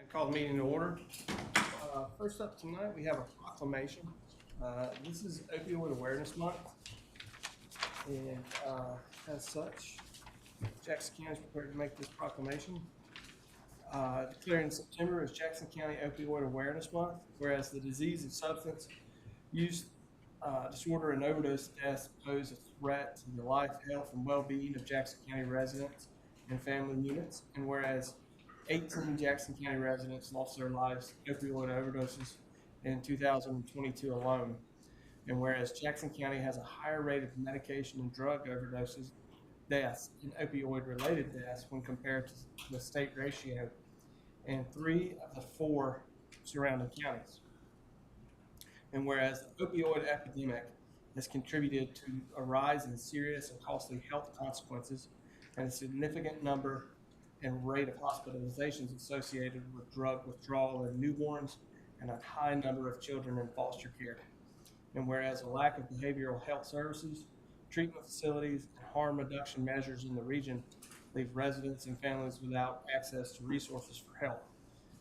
And call the meeting to order. First up tonight, we have a proclamation. This is Opioid Awareness Month. And as such, Jackson County is prepared to make this proclamation. Declaring September as Jackson County Opioid Awareness Month, whereas the disease of substance use disorder and overdose deaths pose a threat to the life, health, and well-being of Jackson County residents and family units, and whereas 18 Jackson County residents lost their lives to opioid overdoses in 2022 alone, and whereas Jackson County has a higher rate of medication and drug overdoses deaths and opioid-related deaths when compared to the state ratio in 3 of the 4 surrounding counties. And whereas the opioid epidemic has contributed to a rise in serious and costly health consequences and a significant number and rate of hospitalizations associated with drug withdrawal in newborns and a high number of children in foster care. And whereas a lack of behavioral health services, treatment facilities, and harm reduction measures in the region leave residents and families without access to resources for help.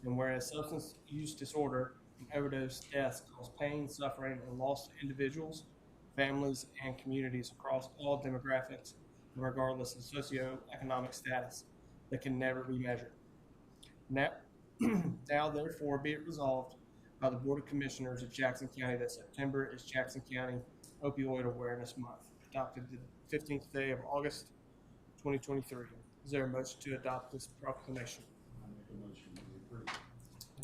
And whereas substance use disorder and overdose deaths cause pain, suffering, and loss to individuals, families, and communities across all demographics, regardless of socioeconomic status, that can never be measured. Now, therefore, be it resolved by the Board of Commissioners of Jackson County that September is Jackson County Opioid Awareness Month, adopted the 15th day of August, 2023. Is there a motion to adopt this proclamation? I make a motion to approve.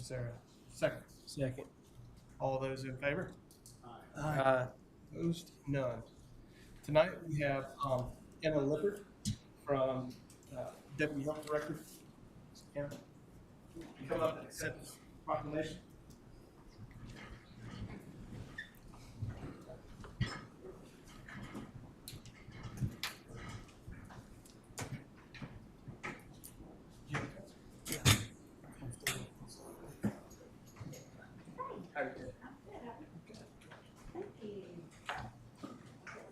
Is there a second? Second. All those in favor? Aye. Opposed? None. Tonight we have Anna Lippert from Deputy Health Director. Anna, you come up and accept this proclamation. How you doing? Thank you.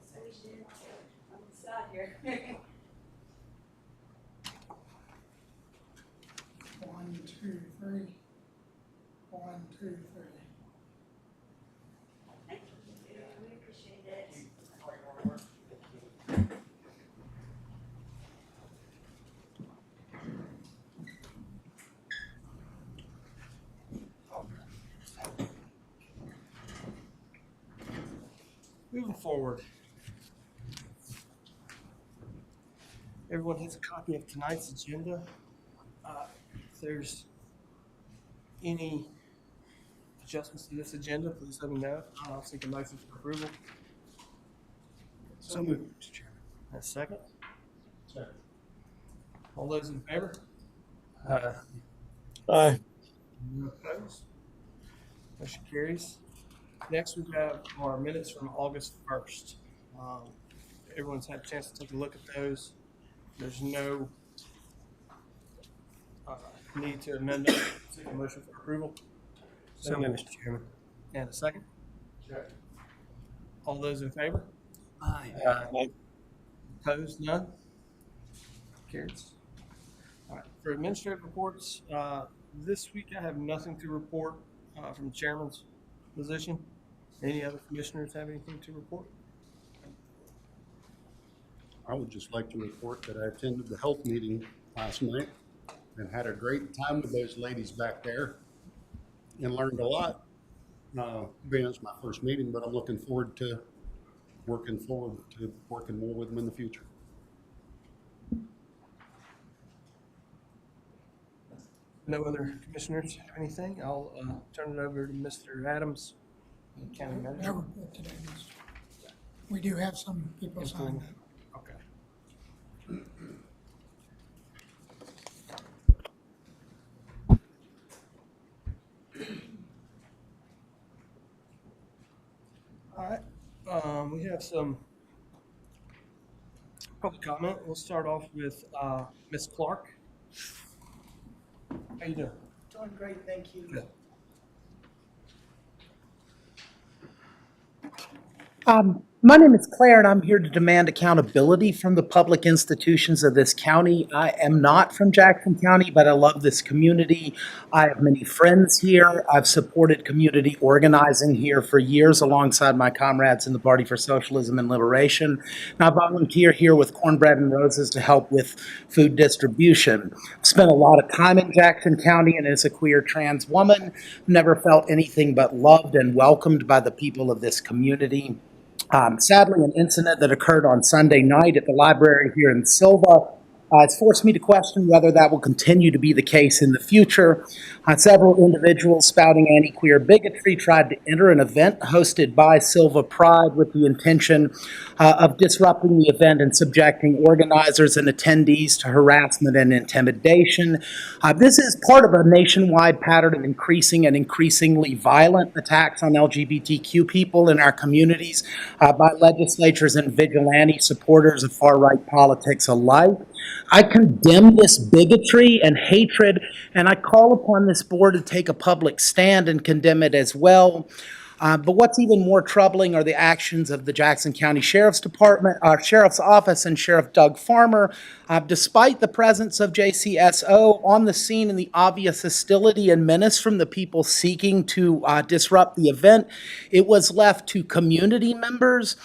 So we should, on the side here. 1, 2, 3. 1, 2, 3. Thank you, we appreciate it. Moving forward, everyone has a copy of tonight's agenda. If there's any adjustments to this agenda, please let me know. I'll seek a motion for approval. So moved, Mr. Chairman. A second. Second. All those in favor? Aye. Any opposed? Motion carries. Next, we have our minutes from August 1st. Everyone's had a chance to take a look at those. There's no need to amend them. Seek a motion for approval. So moved, Mr. Chairman. And a second. Second. All those in favor? Aye. Opposed? None? Carries. All right. For administrative reports, this week I have nothing to report from the chairman's position. Any other commissioners have anything to report? I would just like to report that I attended the health meeting last night and had a great time with those ladies back there and learned a lot. Being it's my first meeting, but I'm looking forward to working more with them in the future. No other commissioners have anything? I'll turn it over to Mr. Adams, County No Manager. report today, Mr. We do have some people signed up. Okay. All right, we have some public comment. We'll start off with Ms. Clark. How you doing? Doing great, thank you. Good. My name is Claire, and I'm here to demand accountability from the public institutions of this county. I am not from Jackson County, but I love this community. I have many friends here. I've supported community organizing here for years alongside my comrades in the Party for Socialism and Liberation. And I volunteer here with Cornbread and Roses to help with food distribution. I've spent a lot of time in Jackson County, and as a queer trans woman, never felt anything but loved and welcomed by the people of this community. Sadly, an incident that occurred on Sunday night at the library here in Silva has forced me to question whether that will continue to be the case in the future. Several individuals spouting anti-queer bigotry tried to enter an event hosted by Silva Pride with the intention of disrupting the event and subjecting organizers and attendees to harassment and intimidation. This is part of a nationwide pattern of increasing and increasingly violent attacks on LGBTQ people in our communities by legislatures and vigilante supporters of far-right politics alike. I condemn this bigotry and hatred, and I call upon this board to take a public stand and condemn it as well. But what's even more troubling are the actions of the Jackson County Sheriff's Department, Sheriff's Office, and Sheriff Doug Farmer. Despite the presence of JCSO on the scene and the obvious hostility and menace from the people seeking to disrupt the event, it was left to community members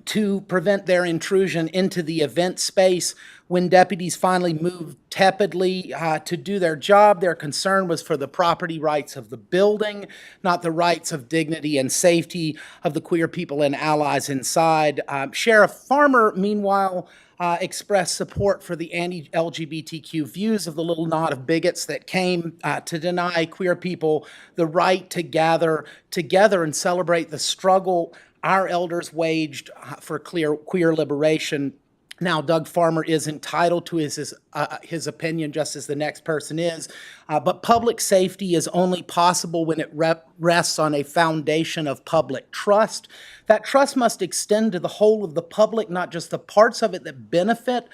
to prevent their intrusion into the event space. When deputies finally moved tepidly to do their job, their concern was for the property rights of the building, not the rights of dignity and safety of the queer people and allies inside. Sheriff Farmer, meanwhile, expressed support for the anti-LGBTQ views of the little knot of bigots that came to deny queer people the right to gather together and celebrate the struggle our elders waged for queer liberation. Now, Doug Farmer is entitled to his opinion, just as the next person is, but public safety is only possible when it rests on a foundation of public trust. That trust must extend to the whole of the public, not just the parts of it that benefit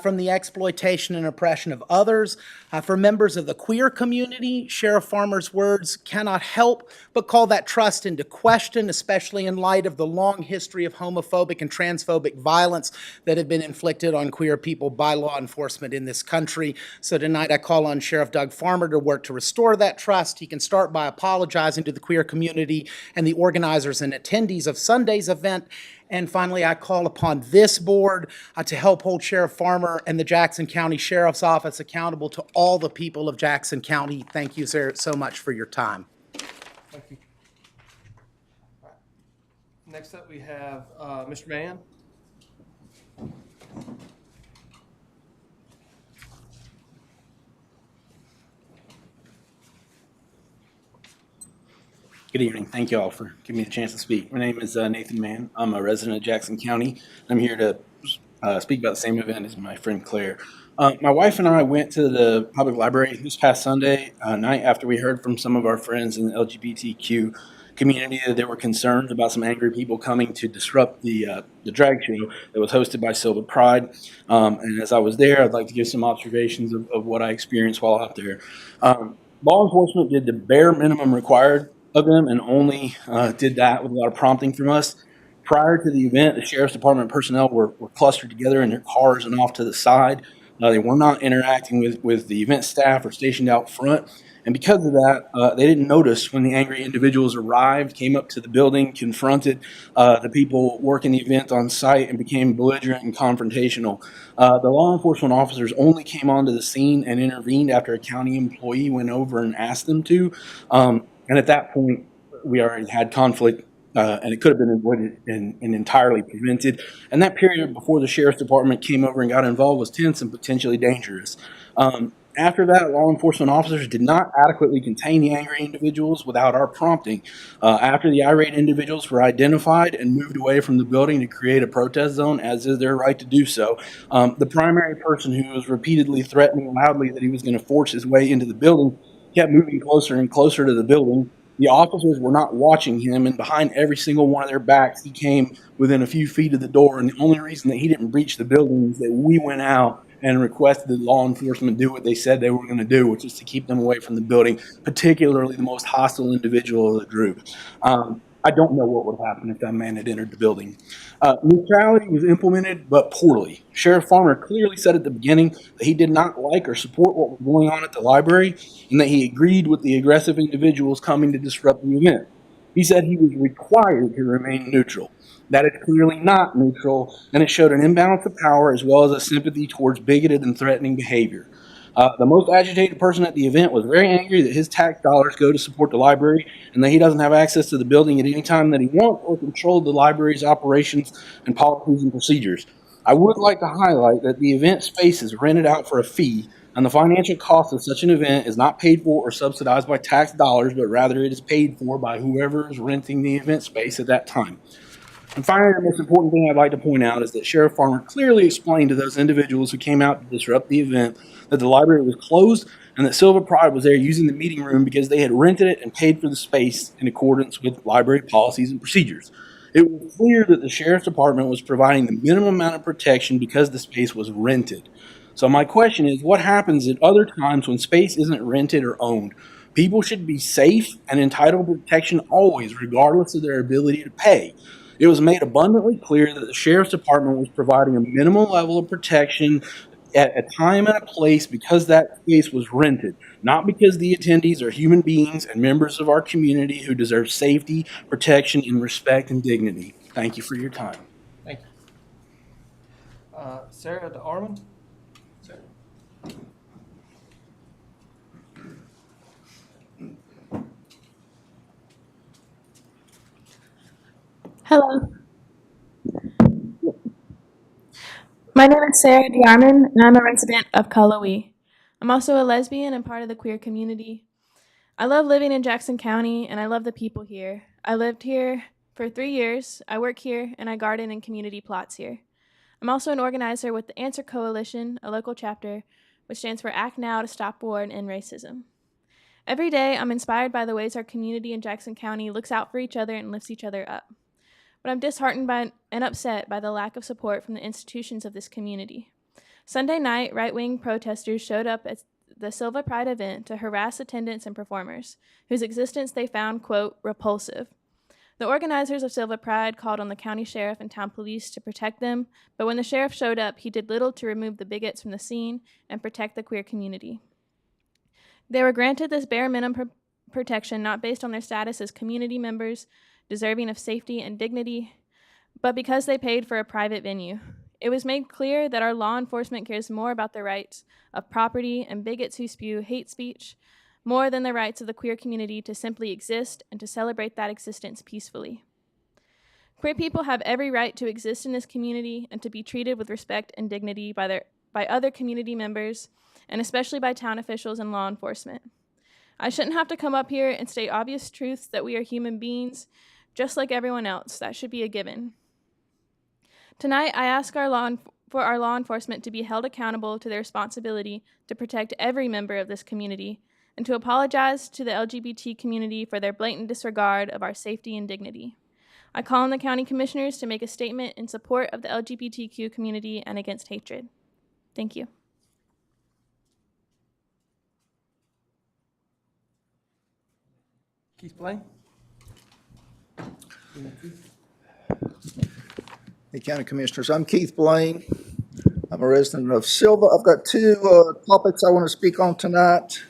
from the exploitation and oppression of others. For members of the queer community, Sheriff Farmer's words cannot help but call that trust into question, especially in light of the long history of homophobic and transphobic violence that have been inflicted on queer people by law enforcement in this country. So tonight I call on Sheriff Doug Farmer to work to restore that trust. He can start by apologizing to the queer community and the organizers and attendees of Sunday's event. And finally, I call upon this board to help hold Sheriff Farmer and the Jackson County Sheriff's Office accountable to all the people of Jackson County. Thank you, sir, so much for your time. Thank you. All right. Next up, we have Mr. Mann. Good evening. Thank you all for giving me the chance to speak. My name is Nathan Mann. I'm a resident of Jackson County. I'm here to speak about the same event as my friend Claire. My wife and I went to the public library this past Sunday night after we heard from some of our friends in the LGBTQ community that there were concerns about some angry people coming to disrupt the drag show that was hosted by Silva Pride. And as I was there, I'd like to give some observations of what I experienced while out there. Law enforcement did the bare minimum required of them and only did that with a lot of prompting from us. Prior to the event, the Sheriff's Department personnel were clustered together in their cars and off to the side. They were not interacting with the event staff or stationed out front. And because of that, they didn't notice when the angry individuals arrived, came up to the building, confronted the people working the event on site, and became belligerent and confrontational. The law enforcement officers only came onto the scene and intervened after a county employee went over and asked them to. And at that point, we already had conflict, and it could have been avoided and entirely prevented. And that period before the Sheriff's Department came over and got involved was tense and potentially dangerous. After that, law enforcement officers did not adequately contain the angry individuals without our prompting. After the irate individuals were identified and moved away from the building to create a protest zone, as is their right to do so, the primary person who was repeatedly threatening loudly that he was going to force his way into the building kept moving closer and closer to the building. The officers were not watching him, and behind every single one of their backs, he came within a few feet of the door. And the only reason that he didn't breach the building is that we went out and requested that law enforcement do what they said they were going to do, which is to keep them away from the building, particularly the most hostile individual of the group. I don't know what would have happened if that man had entered the building. Neutrality was implemented, but poorly. Sheriff Farmer clearly said at the beginning that he did not like or support what was going on at the library, and that he agreed with the aggressive individuals coming to disrupt the event. He said he was required to remain neutral. That is clearly not neutral, and it showed an imbalance of power as well as a sympathy towards bigoted and threatening behavior. The most agitated person at the event was very angry that his tax dollars go to support the library and that he doesn't have access to the building at any time that he wants or control the library's operations and policies and procedures. I would like to highlight that the event space is rented out for a fee, and the financial cost of such an event is not paid for or subsidized by tax dollars, but rather it is paid for by whoever is renting the event space at that time. And finally, the most important thing I'd like to point out is that Sheriff Farmer clearly explained to those individuals who came out to disrupt the event that the library was closed and that Silver Pride was there using the meeting room because they had rented it and paid for the space in accordance with library policies and procedures. It was clear that the Sheriff's Department was providing the minimum amount of protection because the space was rented. So my question is, what happens at other times when space isn't rented or owned? People should be safe and entitled to protection always, regardless of their ability to pay. It was made abundantly clear that the Sheriff's Department was providing a minimum level of protection at a time and a place because that space was rented, not because the attendees are human beings and members of our community who deserve safety, protection, and respect and dignity. Thank you for your time. Thank you. Sarah DeArmond? Hello. My name is Sarah DeArmond, and I'm a resident of Cullowhee. I'm also a lesbian and part of the queer community. I love living in Jackson County, and I love the people here. I lived here for 3 years, I work here, and I garden in community plots here. I'm also an organizer with the Answer Coalition, a local chapter, which stands for Act Now to Stop War and End Racism. Every day, I'm inspired by the ways our community in Jackson County looks out for each other and lifts each other up. But I'm disheartened by and upset by the lack of support from the institutions of this community. Sunday night, right-wing protesters showed up at the Silva Pride event to harass attendants and performers, whose existence they found, quote, repulsive. The organizers of Silva Pride called on the county sheriff and town police to protect them, but when the sheriff showed up, he did little to remove the bigots from the scene and protect the queer community. They were granted this bare minimum protection not based on their status as community members, deserving of safety and dignity, but because they paid for a private venue. It was made clear that our law enforcement cares more about the rights of property and bigots who spew hate speech, more than the rights of the queer community to simply exist and to celebrate that existence peacefully. Queer people have every right to exist in this community and to be treated with respect and dignity by other community members, and especially by town officials and law enforcement. I shouldn't have to come up here and state obvious truths that we are human beings, just like everyone else. That should be a given. Tonight, I ask for our law enforcement to be held accountable to their responsibility to protect every member of this community, and to apologize to the LGBT community for their blatant disregard of our safety and dignity. I call on the county commissioners to make a statement in support of the LGBTQ community and against hatred. Thank you. Keith Blaine? Hey, County Commissioners, I'm Keith Blaine. I'm a resident of Silva. I've got two topics I want to speak on tonight.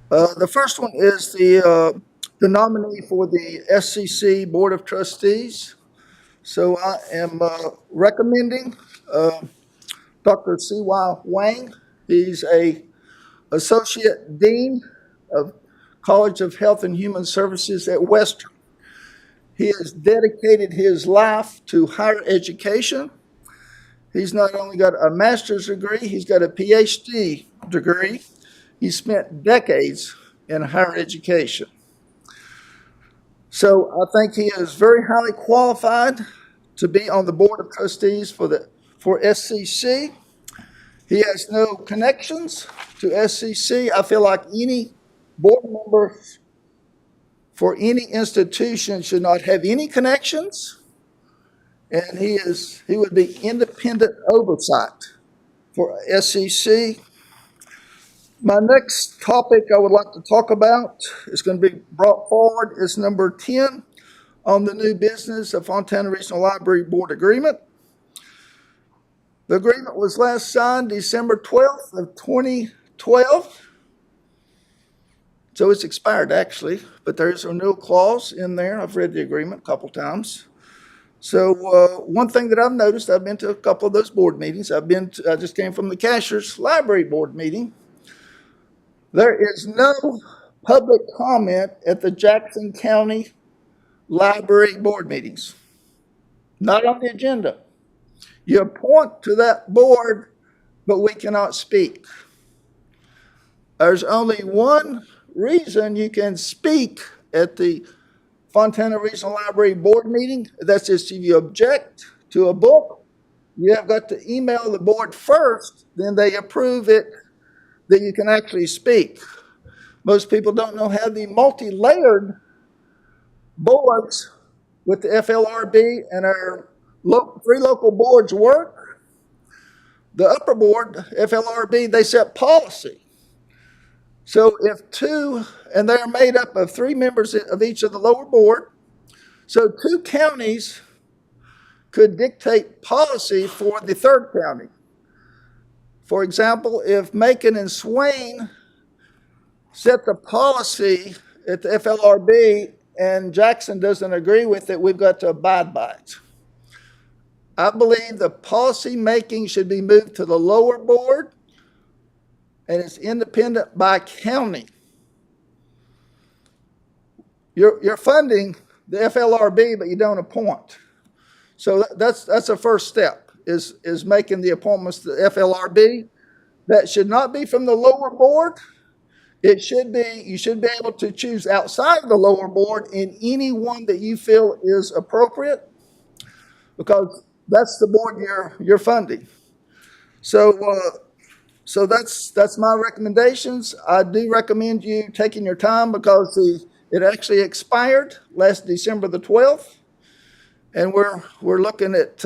The first one is the nominee for the SCC Board of Trustees. So I am recommending Dr. C.Y. Wang. He's a Associate Dean of College of Health and Human Services at Western. He has dedicated his life to higher education. He's not only got a master's degree, he's got a PhD degree. He spent decades in higher education. So I think he is very highly qualified to be on the Board of Trustees for SCC. He has no connections to SCC. I feel like any board member for any institution should not have any connections, and he would be independent oversight for SCC. My next topic I would like to talk about is going to be brought forward is number 10, on the new business of Fontana Regional Library Board Agreement. The agreement was last signed December 12th of 2012. So it's expired actually, but there's a renewal clause in there. I've read the agreement a couple times. So one thing that I've noticed, I've been to a couple of those board meetings. I just came from the Cashier's Library Board meeting. There is no public comment at the Jackson County Library Board meetings. Not on the agenda. You appoint to that board, but we cannot speak. There's only one reason you can speak at the Fontana Regional Library Board meeting. That's just if you object to a book. You have got to email the board first, then they approve it, that you can actually speak. Most people don't know how the multi-layered boards with the FLRB and our three local boards work. The upper board, FLRB, they set policy. So if two, and they're made up of 3 members of each of the lower board, so 2 counties could dictate policy for the third county. For example, if Macon and Swain set the policy at the FLRB and Jackson doesn't agree with it, we've got to abide by it. I believe the policy making should be moved to the lower board, and it's independent by county. You're funding the FLRB, but you don't appoint. So that's a first step, is making the appointments to the FLRB. That should not be from the lower board. It should be, you should be able to choose outside of the lower board in any one that you feel is appropriate, because that's the board you're funding. So that's my recommendations. I do recommend you taking your time, because it actually expired last December the 12th, and we're looking at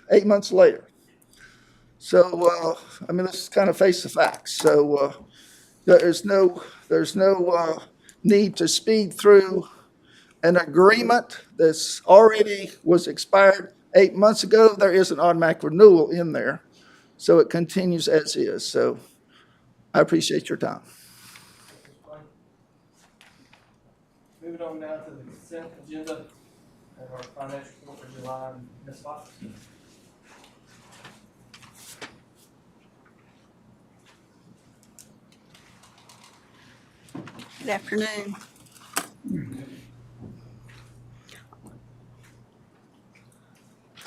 8 months later. So I mean, let's kind of face the facts. So there's no need to speed through an agreement that's already was expired 8 months ago. There is an automatic renewal in there, so it continues as is. So I appreciate your time. Moving on now to the consent agenda and our financial report for July. Ms. Fox. Good afternoon.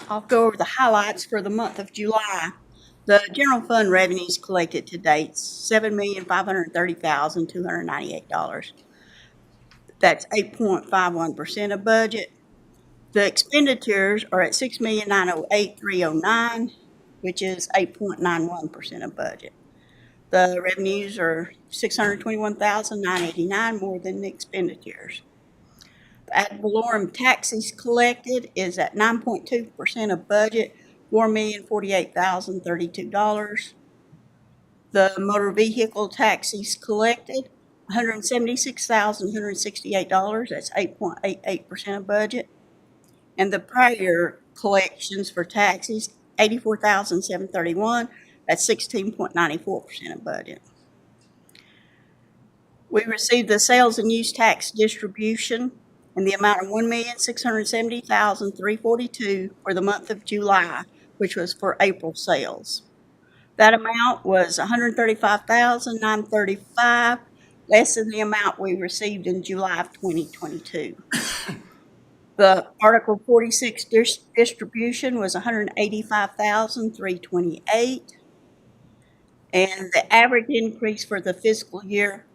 I'll go over the highlights for the month of July. The general fund revenues collected to date, $7,530,298. That's 8.51% of budget. The expenditures are at $6,908,309, which is 8.91% of budget. The revenues are $621,989 more than the expenditures. The ad valorem taxes collected is at 9.2% of budget, $4,048,032. The motor vehicle taxes collected, $176,168. That's 8.88% of budget. And the prior collections for taxes, $84,731. That's 16.94% of budget. We received the sales and use tax distribution in the amount of $1,670,342 for the month of July, which was for April sales. That amount was $135,935, less than the amount we received in July of 2022. The Article 46 distribution was $185,328. And the average increase for the fiscal year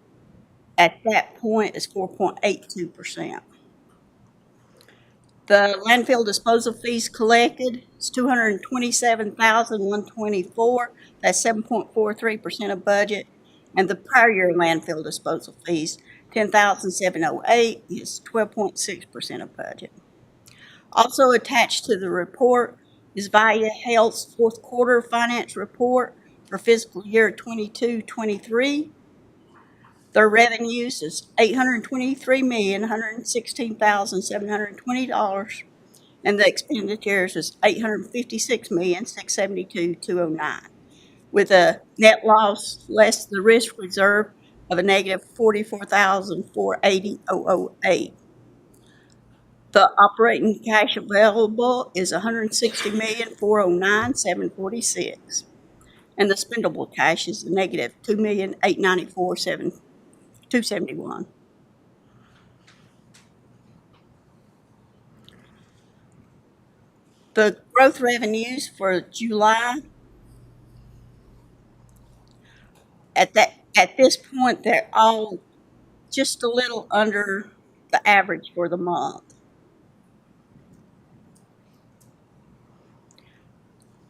at that point is 4.82%. The landfill disposal fees collected is $227,124. That's 7.43% of budget. And the prior year landfill disposal fees, $10,708, is 12.6% of budget. Also attached to the report is Value Health's fourth quarter finance report for fiscal year 22-23. Their revenues is $823,116,720, and the expenditures is $856,672,209, with a net loss less the risk reserve of a negative $44,480,008. The operating cash available is $160,409,746, and the spendable cash is a negative $2,894,271. The growth revenues for July, at this point, they're all just a little under the average for the month.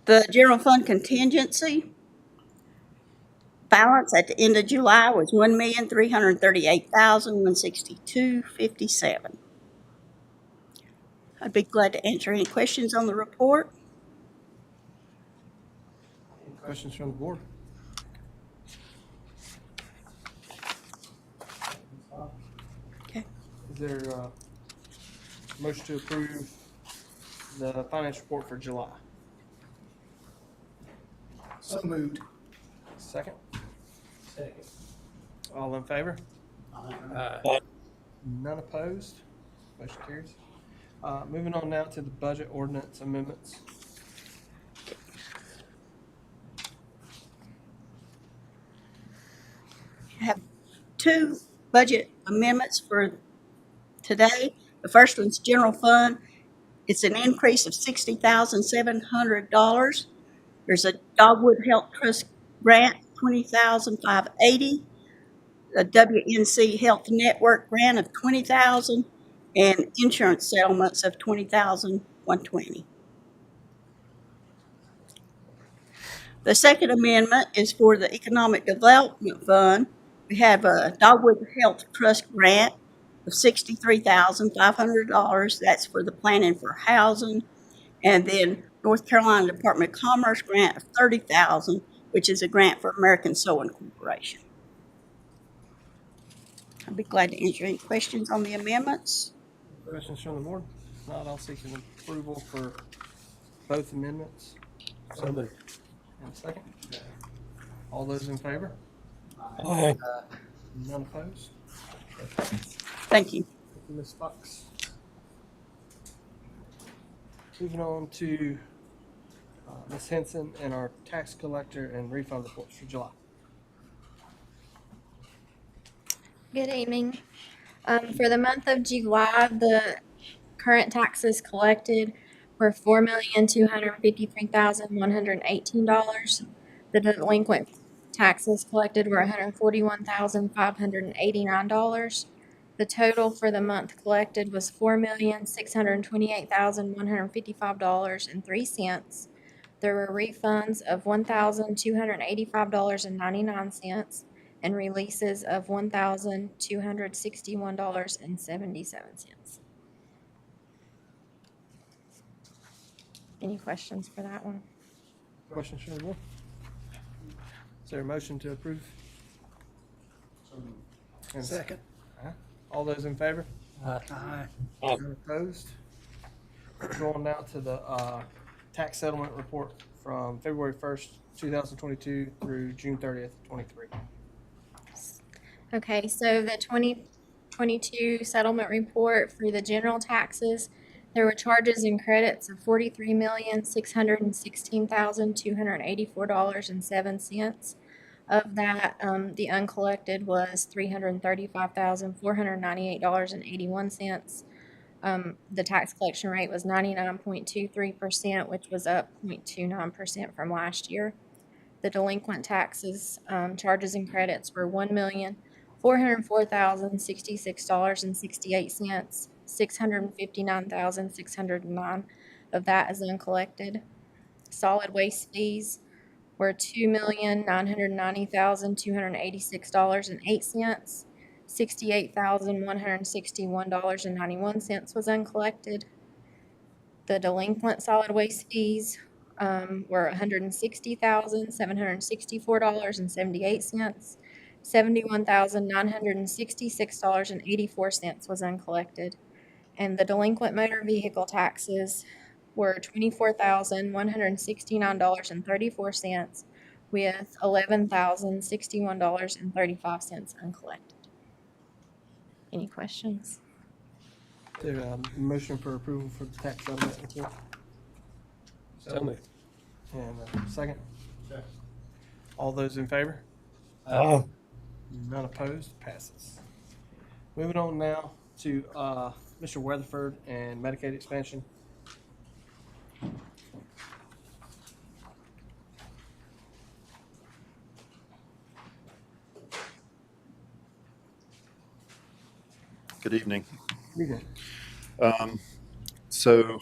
The general fund contingency balance at the end of July was $1,338,162.57. I'd be glad to answer any questions on the report. Any questions from the board? Okay. Is there a motion to approve the financial report for July? So moved. Second? Second. All in favor? None opposed? Motion carries. Moving on now to the budget ordinance amendments. I have two budget amendments for today. The first one's general fund. It's an increase of $60,700. There's a Dogwood Health Trust grant, $20,580. A WNC Health Network grant of $20,000, and insurance settlements of $20,120. The second amendment is for the Economic Development Fund. We have a Dogwood Health Trust grant of $63,500. That's for the planning for housing. And then North Carolina Department of Commerce grant of $30,000, which is a grant for American Sewing Corporation. I'd be glad to answer any questions on the amendments. Questions from the board? If not, I'll seek an approval for both amendments. So moved. And a second. All those in favor? Aye. None opposed? Thank you. Thank you, Ms. Fox. Moving on to Ms. Henson and our tax collector and refund reports for July. Good evening. For the month of July, the current taxes collected were $4,253,118. The delinquent taxes collected were $141,589. The total for the month collected was $4,628,155.03. There were refunds of $1,285.99 and releases of $1,261.77. Any questions for that one? Questions from the board? Is there a motion to approve? And Second. all those in favor? Aye. None opposed? Going now to the tax settlement report from February 1st, 2022 through June 30th, 23. Okay, so the 2022 settlement report for the general taxes, there were charges and credits of $43,616,284.07. Of that, the uncollected was $335,498.81. The tax collection rate was 99.23%, which was up 0.29% from last year. The delinquent taxes, charges and credits were $1,404,066.68. $659,609 of that is uncollected. Solid waste fees were $2,990,286.08. $68,161.91 was uncollected. The delinquent solid waste fees were $160,764.78. $71,966.84 was uncollected. And the delinquent motor vehicle taxes were $24,169.34 with $11,061.35 uncollected. Any questions? There, motion for approval for the tax settlement report. So moved. And second? All those in favor? Aye. None opposed, passes. Moving on now to Mr. Weatherford and Medicaid expansion. Good evening. You can. So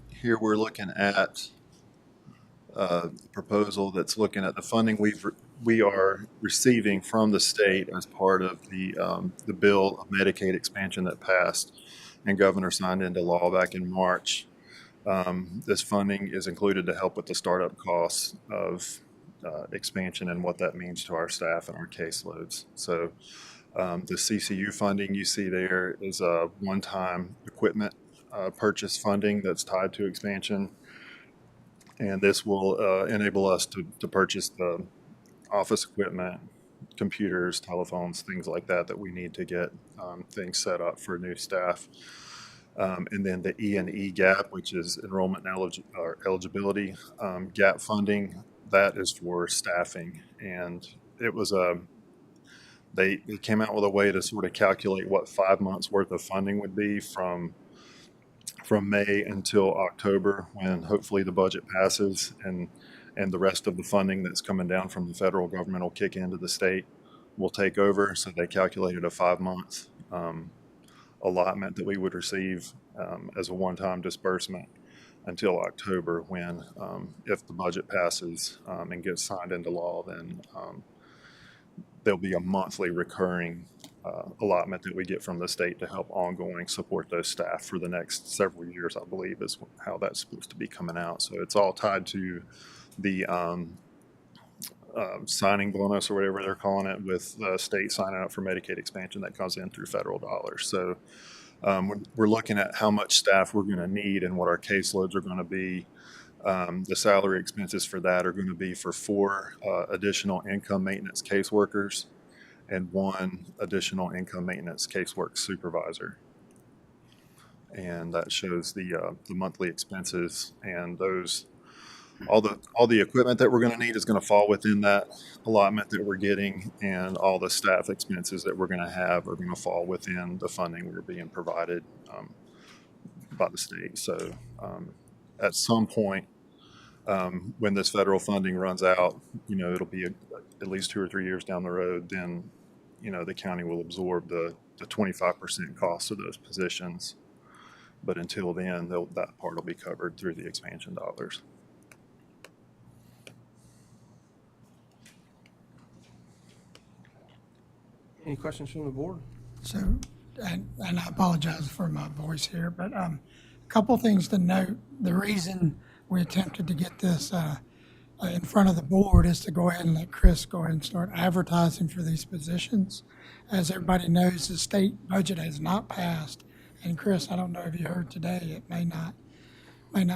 here we're looking at a proposal that's looking at the funding we are receiving from the state as part of the bill of Medicaid expansion that passed and Governor signed into law back in March. This funding is included to help with the startup costs of expansion and what that means to our staff and our caseloads. So the CCU funding you see there is a one-time equipment purchase funding that's tied to expansion. And this will enable us to purchase the office equipment, computers, telephones, things like that we need to get things set up for new staff. And then the E&E gap, which is enrollment and eligibility gap funding, that is for staffing. And it was they came out with a way to sort of calculate what 5 months worth of funding would be from May until October, when hopefully the budget passes and the rest of the funding that's coming down from the federal government will kick into the state, will take over. So they calculated a 5 month allotment that we would receive as a one-time disbursement until October, when if the budget passes and gets signed into law, then there'll be a monthly recurring allotment that we get from the state to help ongoing support those staff for the next several years, I believe is how that's supposed to be coming out. So it's all tied to the signing bonus or whatever they're calling it, with the state signing up for Medicaid expansion that comes in through federal dollars. So we're looking at how much staff we're going to need and what our caseloads are going to be. The salary expenses for that are going to be for 4 additional income maintenance caseworkers and 1 additional income maintenance casework supervisor. And that shows the monthly expenses, and those all the equipment that we're going to need is going to fall within that allotment that we're getting, and all the staff expenses that we're going to have are going to fall within the funding we're being provided by the state. So at some point, when this federal funding runs out, it'll be at least 2 or 3 years down the road, then the county will absorb the 25% cost of those positions. But until then, that part will be covered through the expansion dollars. Any questions from the board? So, and I apologize for my voice here, but a couple things to note. The reason we attempted to get this in front of the board is to go ahead and let Chris go ahead and start advertising for these positions. As everybody knows, the state budget has not passed. And Chris, I don't know if you heard today, it may not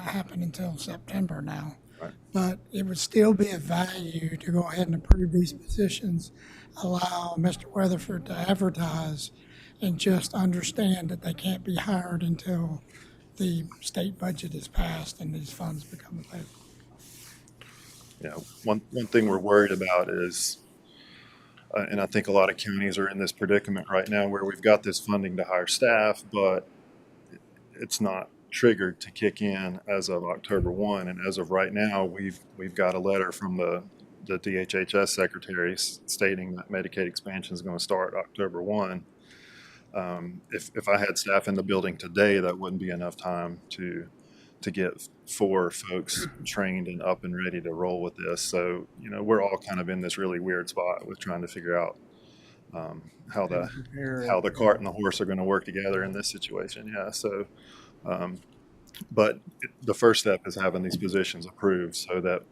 happen until September now. Right. But it would still be of value to go ahead and approve these positions, allow Mr. Weatherford to advertise, and just understand that they can't be hired until the state budget is passed and these funds become available. Yeah, one thing we're worried about is, and I think a lot of counties are in this predicament right now, where we've got this funding to hire staff, but it's not triggered to kick in as of October 1. And as of right now, we've got a letter from the DHHS secretary stating that Medicaid expansion is going to start October 1. If I had staff in the building today, that wouldn't be enough time to get 4 folks trained and up and ready to roll with this. So, we're all kind of in this really weird spot with trying to figure out how the cart and the horse are going to work together in this situation. Yeah. So, but the first step is having these positions approved so that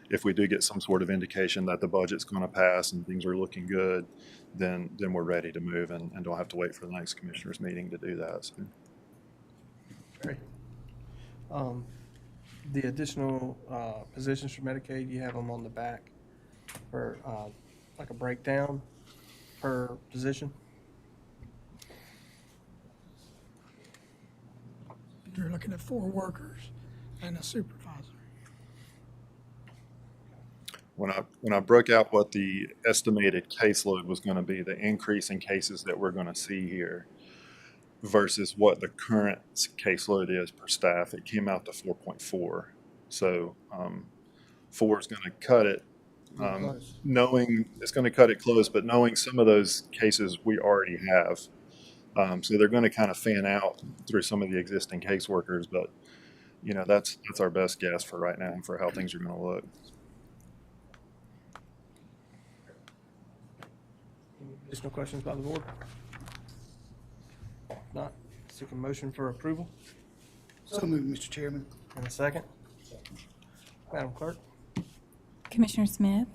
if we do get some sort of indication that the budget's going to pass and things are looking good, then we're ready to move and don't have to wait for the next commissioners meeting to do that. So. Great. The additional positions for Medicaid, you have them on the back for like a breakdown per position. You're looking at 4 workers and a supervisor. When I broke out what the estimated caseload was going to be, the increase in cases that we're going to see here versus what the current caseload is per staff, it came out to 4.4. So 4 is going to cut it, knowing it's going to cut it close, but knowing some of those cases we already have. So they're going to kind of fan out through some of the existing caseworkers, but you know, that's our best guess for right now for how things are going to look. Additional questions by the board? If not, seek a motion for approval. So moved, Mr. Chairman. And a second. Madam Clerk? Commissioner Smith,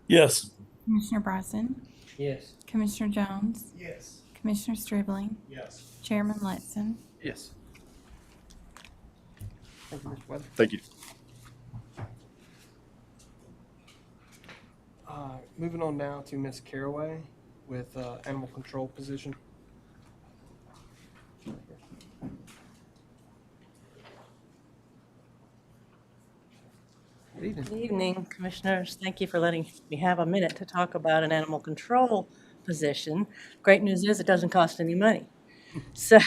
Yes. Commissioner Bryson, Yes. Commissioner Jones, Yes. Commissioner Stribling, Yes. Chairman Letson. Yes. Thank you, Mr. Weather. Thank you. Moving on now to Ms. Caraway with animal control position. Good evening. Good evening, Commissioners. Thank you for letting me have a minute to talk about an animal control position. Great news is it doesn't cost any money. So,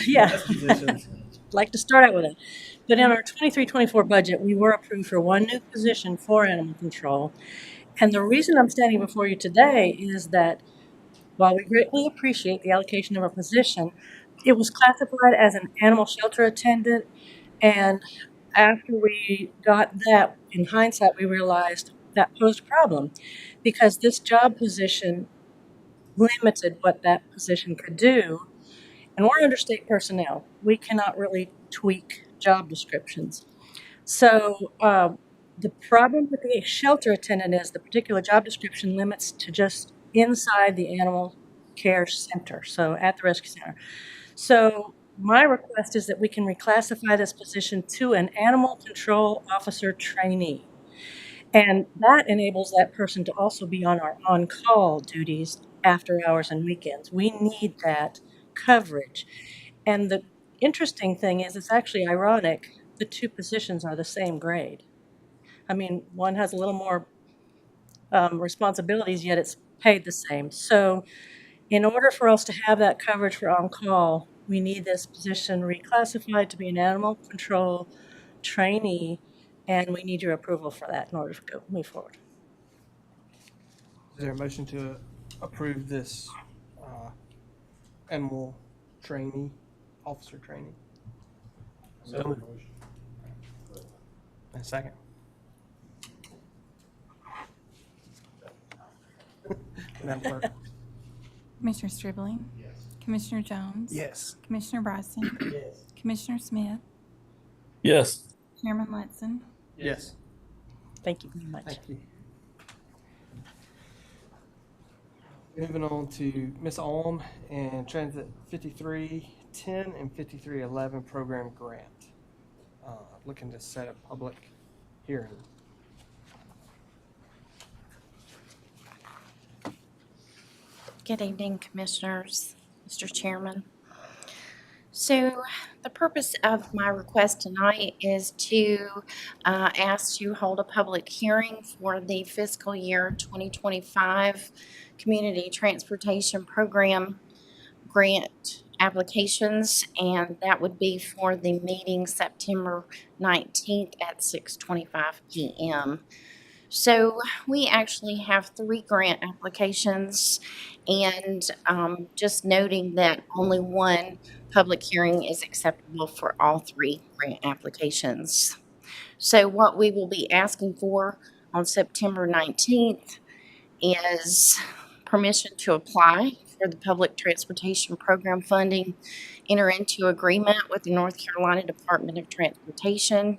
yeah, I'd like to start out with it. But in our 23-24 budget, we were approved for 1 new position for animal control. And the reason I'm standing before you today is that while we greatly appreciate the allocation of a position, it was classified as an animal shelter attendant. And after we got that, in hindsight, we realized that posed a problem because this job position limited what that position could do. And we're understate personnel. We cannot really tweak job descriptions. So the problem with the shelter attendant is the particular job description limits to just inside the animal care center, so at the rescue center. So my request is that we can reclassify this position to an animal control officer trainee. And that enables that person to also be on our on-call duties after hours and weekends. We need that coverage. And the interesting thing is, it's actually ironic, the 2 positions are the same grade. I mean, one has a little more responsibilities, yet it's paid the same. So in order for us to have that coverage for on-call, we need this position reclassified to be an animal control trainee, and we need your approval for that in order to move forward. Is there a motion to approve this animal trainee, officer trainee? So And a second. Madam Clerk? Commissioner Stribling, Commissioner Jones, Yes. Commissioner Bryson, Commissioner Smith, Yes. Chairman Letson. Yes. Thank you very much. Thank you. Moving on to Ms. Alm and Transit 5310 and 5311 program grant. Looking to set a public hearing. Good evening, Commissioners, Mr. Chairman. So the purpose of my request tonight is to ask to hold a public hearing for the fiscal year 2025 Community Transportation Program grant applications, and that would be for the meeting September 19th at 6:25 p.m. So we actually have 3 grant applications, and just noting that only 1 public hearing is acceptable for all 3 grant applications. So what we will be asking for on September 19th is permission to apply for the Public Transportation Program funding, enter into agreement with the North Carolina Department of Transportation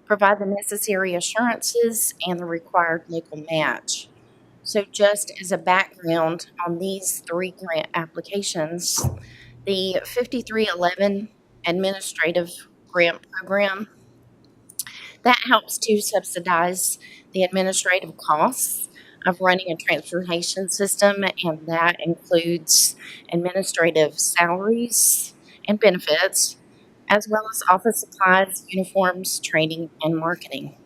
provide the necessary assurances, and the required local match. So just as a background on these 3 grant applications, the 5311 Administrative Grant Program, that helps to subsidize the administrative costs of running a transportation system, and that includes administrative salaries and benefits, as well as office supplies, uniforms, training, and marketing.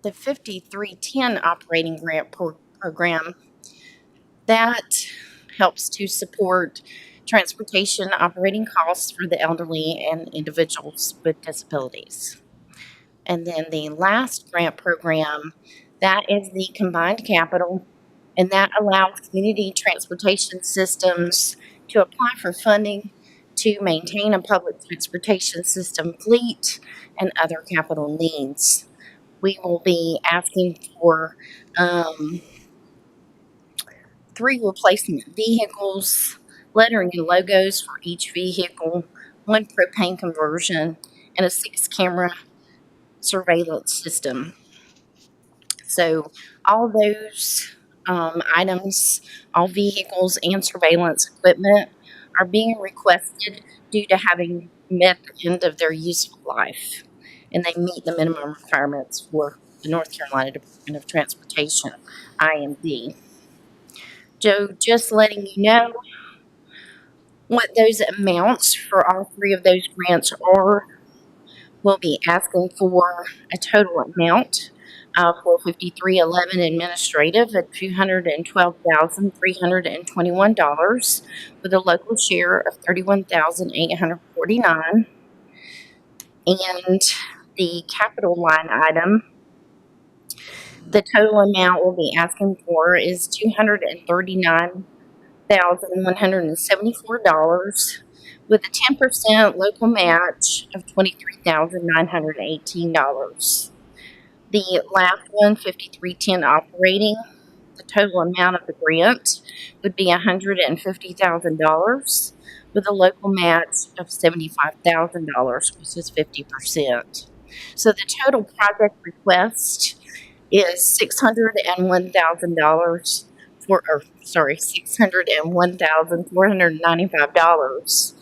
The 5310 Operating Grant Program, that helps to support transportation operating costs for the elderly and individuals with disabilities. And then the last grant program, that is the Combined Capital, and that allows community transportation systems to apply for funding to maintain a public transportation system fleet and other capital needs. We will be asking for 3 replacement vehicles, lettering and logos for each vehicle, 1 propane conversion, and a 6-camera surveillance system. So all those items, all vehicles and surveillance equipment are being requested due to having met the end of their useful life, and they meet the minimum requirements for the North Carolina Department of Transportation, IMD. Joe, just letting you know what those amounts for all 3 of those grants are. We'll be asking for a total amount for 5311 administrative at $212,321 with a local share of $31,849. And the capital line item, the total amount we'll be asking for is $239,174 with a 10% local match of $23,918. The last one, 5310 operating, the total amount of the grant would be $150,000 with a local match of $75,000, which is 50%. So the total project request is $601,495,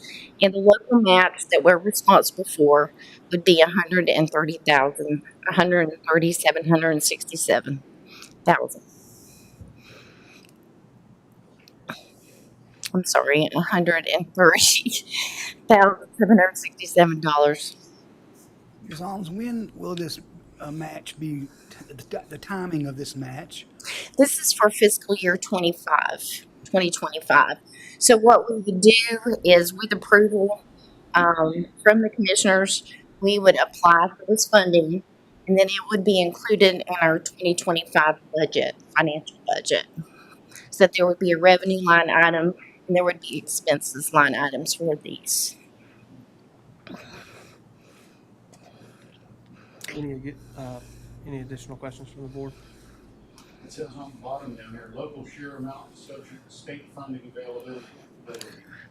and the local match that we're responsible for would be $137,000. I'm sorry, $130,767. Ms. Alms, when will this match be, the timing of this match? This is for fiscal year 2025. So what we would do is, with approval from the commissioners, we would apply for this funding, and then it would be included in our 2025 budget, financial budget. So that there would be a revenue line item and there would be expenses line items for these. Any additional questions from the board? It says on the bottom down here, local share amount subject to state funding availability.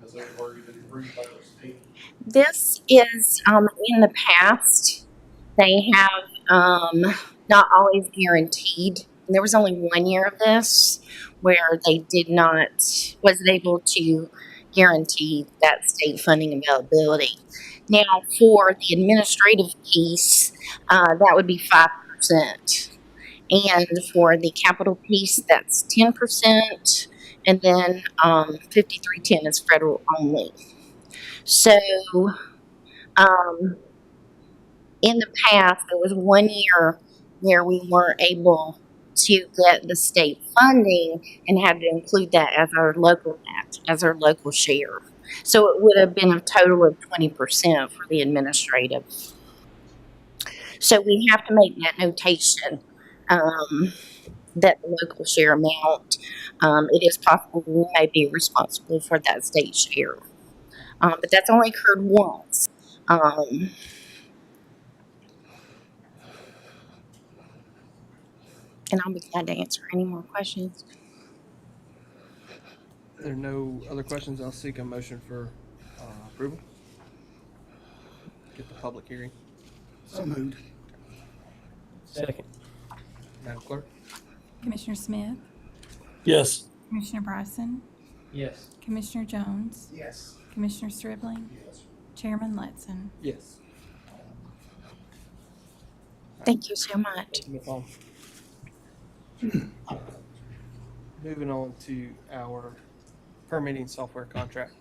Has that already been approved by the state? This is, in the past, they have not always guaranteed. There was only 1 year of this where they wasn't able to guarantee that state funding availability. Now, for the administrative piece, that would be 5%. And for the capital piece, that's 10%. And then 5310 is federal only. So, in the past, there was 1 year where we weren't able to get the state funding and had to include that as our local match, as our local share. So it would have been a total of 20% for the administrative. So we have to make that notation that the local share amount, it is possible we may be responsible for that state share. But that's only occurred once. And I'll be glad to answer any more questions. If there are no other questions, I'll seek a motion for approval. Get the public hearing. So moved. Second. Madam Clerk? Commissioner Smith, Yes. Commissioner Bryson, Yes. Commissioner Jones, Yes. Commissioner Stribling, Chairman Letson. Yes. Thank you so much. Move on. Moving on to our permitting software contract.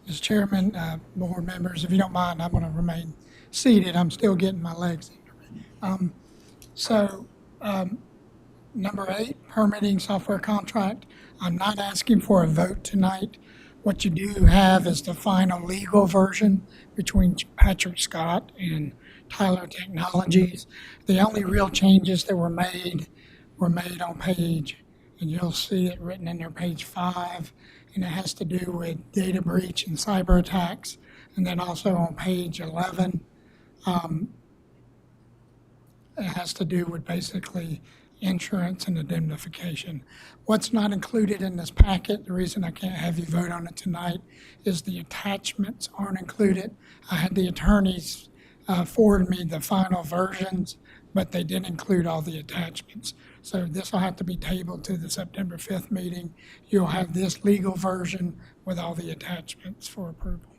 Mr. Chairman, board members, if you don't mind, I'm going to remain seated. I'm still getting my legs. Number 8, permitting software contract. I'm not asking for a vote tonight. What you do have is the final legal version between Patrick Scott and Tyler Technologies. The only real changes that were made on page, and you'll see it written in there, page 5, and it has to do with data breach and cyber attacks. And then also on page 11, it has to do with basically insurance and indemnification. What's not included in this packet, the reason I can't have you vote on it tonight, is the attachments aren't included. I had the attorneys forward me the final versions, but they didn't include all the attachments. So this will have to be tabled to the September 5th meeting. You'll have this legal version with all the attachments for approval.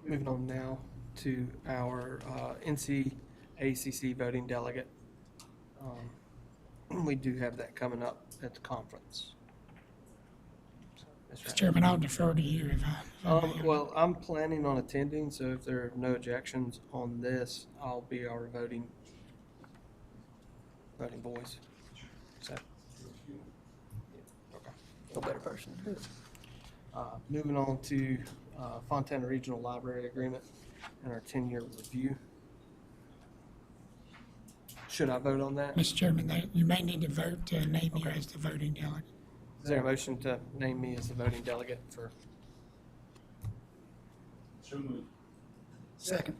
Moving on now to our NCACC voting delegate. We do have that coming up at the conference. Mr. Chairman, I'll defer to you if I may. Well, I'm planning on attending, so if there are no objections on this, I'll be our voting voice. So, okay. No better person to do it. Moving on to Fontana Regional Library Agreement and our 10-year review. Should I vote on that? Mr. Chairman, you may need to vote to name you as the voting delegate. Is there a motion to name me as the voting delegate for? Second.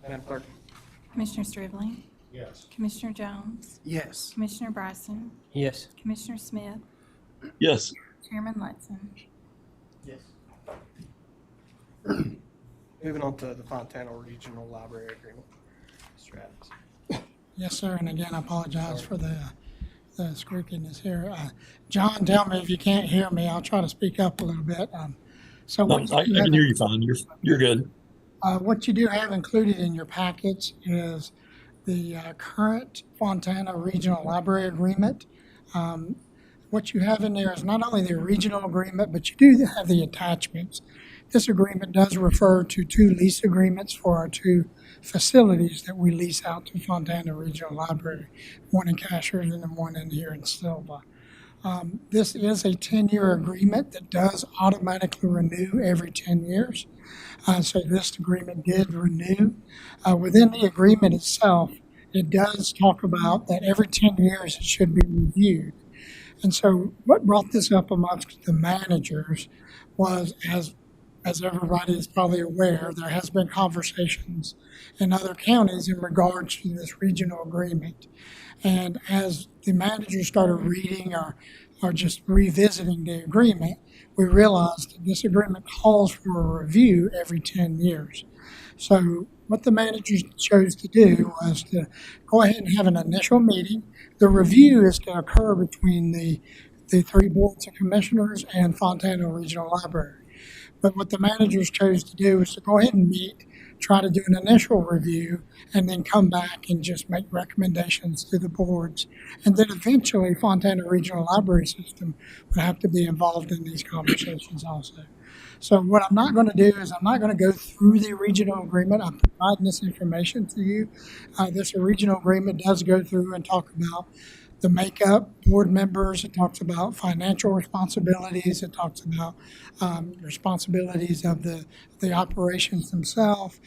Madam Clerk? Commissioner Stribling, Yes. Commissioner Jones, Yes. Commissioner Bryson, Yes. Commissioner Smith, Yes. Chairman Letson. Yes. Moving on to the Fontana Regional Library Agreement. Mr. Adams. Yes, sir, and again, I apologize for the squeakiness here. John, tell me if you can't hear me. I'll try to speak up a little bit. So No, what I you can have- hear you fine. You're good. What you do have included in your package is the current Fontana Regional Library Agreement. What you have in there is not only the regional agreement, but you do have the attachments. This agreement does refer to 2 lease agreements for our 2 facilities that we lease out to Fontana Regional Library, one in Cashiers and then one in here in Silva. This is a 10-year agreement that does automatically renew every 10 years. So this agreement did renew. Within the agreement itself, it does talk about that every 10 years it should be reviewed. And so what brought this up amongst the managers was, as everybody is probably aware, there has been conversations in other counties in regards to this regional agreement. And as the managers started reading or just revisiting the agreement, we realized that this agreement calls for a review every 10 years. So what the managers chose to do was to go ahead and have an initial meeting. The review is to occur between the 3 boards of commissioners and Fontana Regional Library. But what the managers chose to do is to go ahead and meet, try to do an initial review, and then come back and just make recommendations to the boards. And then eventually Fontana Regional Library System would have to be involved in these conversations also. So what I'm not going to do is I'm not going to go through the regional agreement. I'm providing this information to you. This regional agreement does go through and talk about the makeup, board members. It talks about financial responsibilities. It talks about responsibilities of the operations themselves.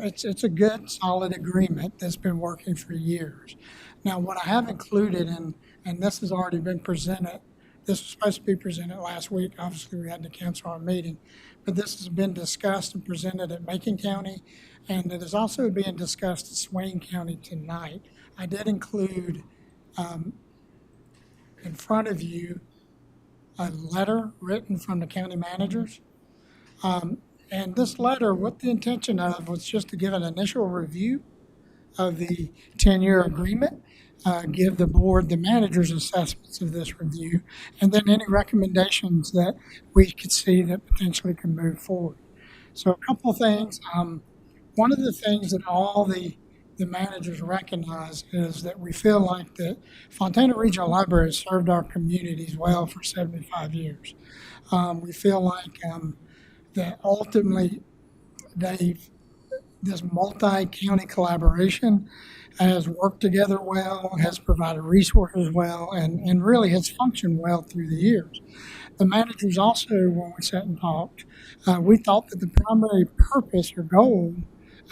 It's a good, solid agreement that's been working for years. Now, what I have included, and this has already been presented, this was supposed to be presented last week. Obviously, we had to cancel our meeting, but this has been discussed and presented at Macon County, and it is also being discussed at Swain County tonight. I did include in front of you a letter written from the county managers. And this letter, what the intention of was just to give an initial review of the 10-year agreement, give the board the manager's assessments of this review, and then any recommendations that we could see that potentially can move forward. So a couple of things. One of the things that all the managers recognize is that we feel like that Fontana Regional Library has served our communities well for 75 years. We feel like that ultimately this multi-county collaboration has worked together well, has provided resources well, and really has functioned well through the years. The managers also, when we sat and talked, we thought that the primary purpose or goal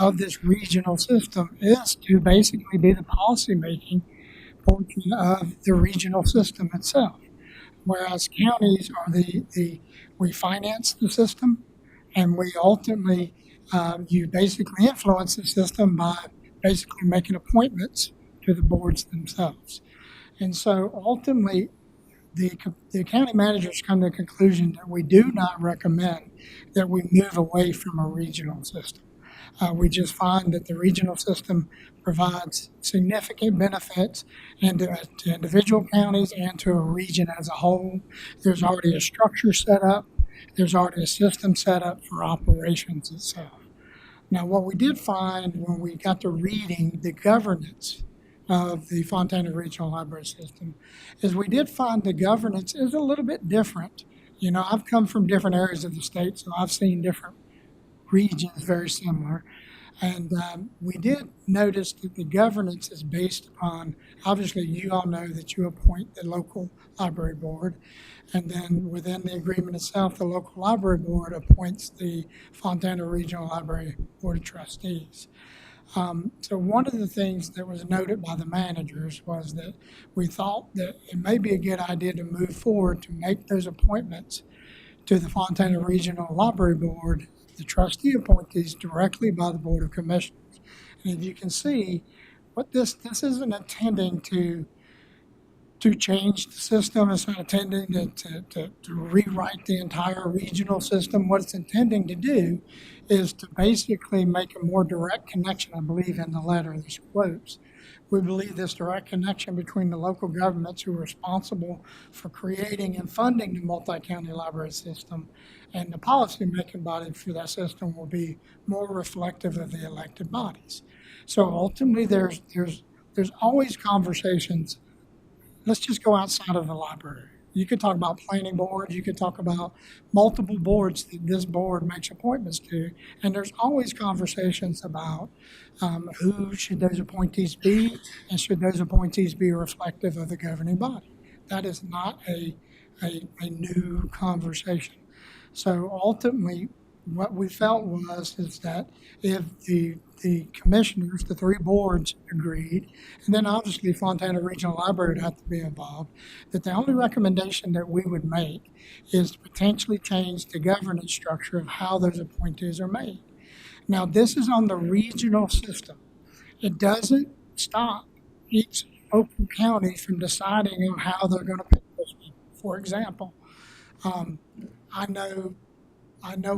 of this regional system is to basically be the policymaking portion of the regional system itself. Whereas counties are we finance the system, and we ultimately, you basically influence the system by basically making appointments to the boards themselves. And so ultimately, the county managers come to the conclusion that we do not recommend that we move away from a regional system. We just find that the regional system provides significant benefits to individual counties and to a region as a whole. There's already a structure set up. There's already a system set up for operations itself. Now, what we did find when we got to reading the governance of the Fontana Regional Library System is we did find the governance is a little bit different. You know, I've come from different areas of the state, so I've seen different regions very similar. And we did notice that the governance is based upon, obviously, you all know that you appoint the local library board. And then within the agreement itself, the local library board appoints the Fontana Regional Library Board of Trustees. So one of the things that was noted by the managers was that we thought that it may be a good idea to move forward to make those appointments to the Fontana Regional Library Board, the trustee appointees directly by the Board of Commissioners. And if you can see, what this isn't intending to change the system. It's not intending to rewrite the entire regional system. What it's intending to do is to basically make a more direct connection, I believe in the letter, there's quotes. We believe this direct connection between the local governments who are responsible for creating and funding the multi-county library system and the policy-making body for that system will be more reflective of the elected bodies. So ultimately, there's always conversations. Let's just go outside of the library. You could talk about planning boards. You could talk about multiple boards that this board makes appointments to. And there's always conversations about who should those appointees be and should those appointees be reflective of the governing body. That is not a new conversation. So ultimately, what we felt is that if the commissioners, the three boards agreed, and then obviously Fontana Regional Library would have to be involved, that the only recommendation that we would make is to potentially change the governance structure of how those appointees are made. Now, this is on the regional system. It doesn't stop each local county from deciding on how they're going to pick those people. For example, I know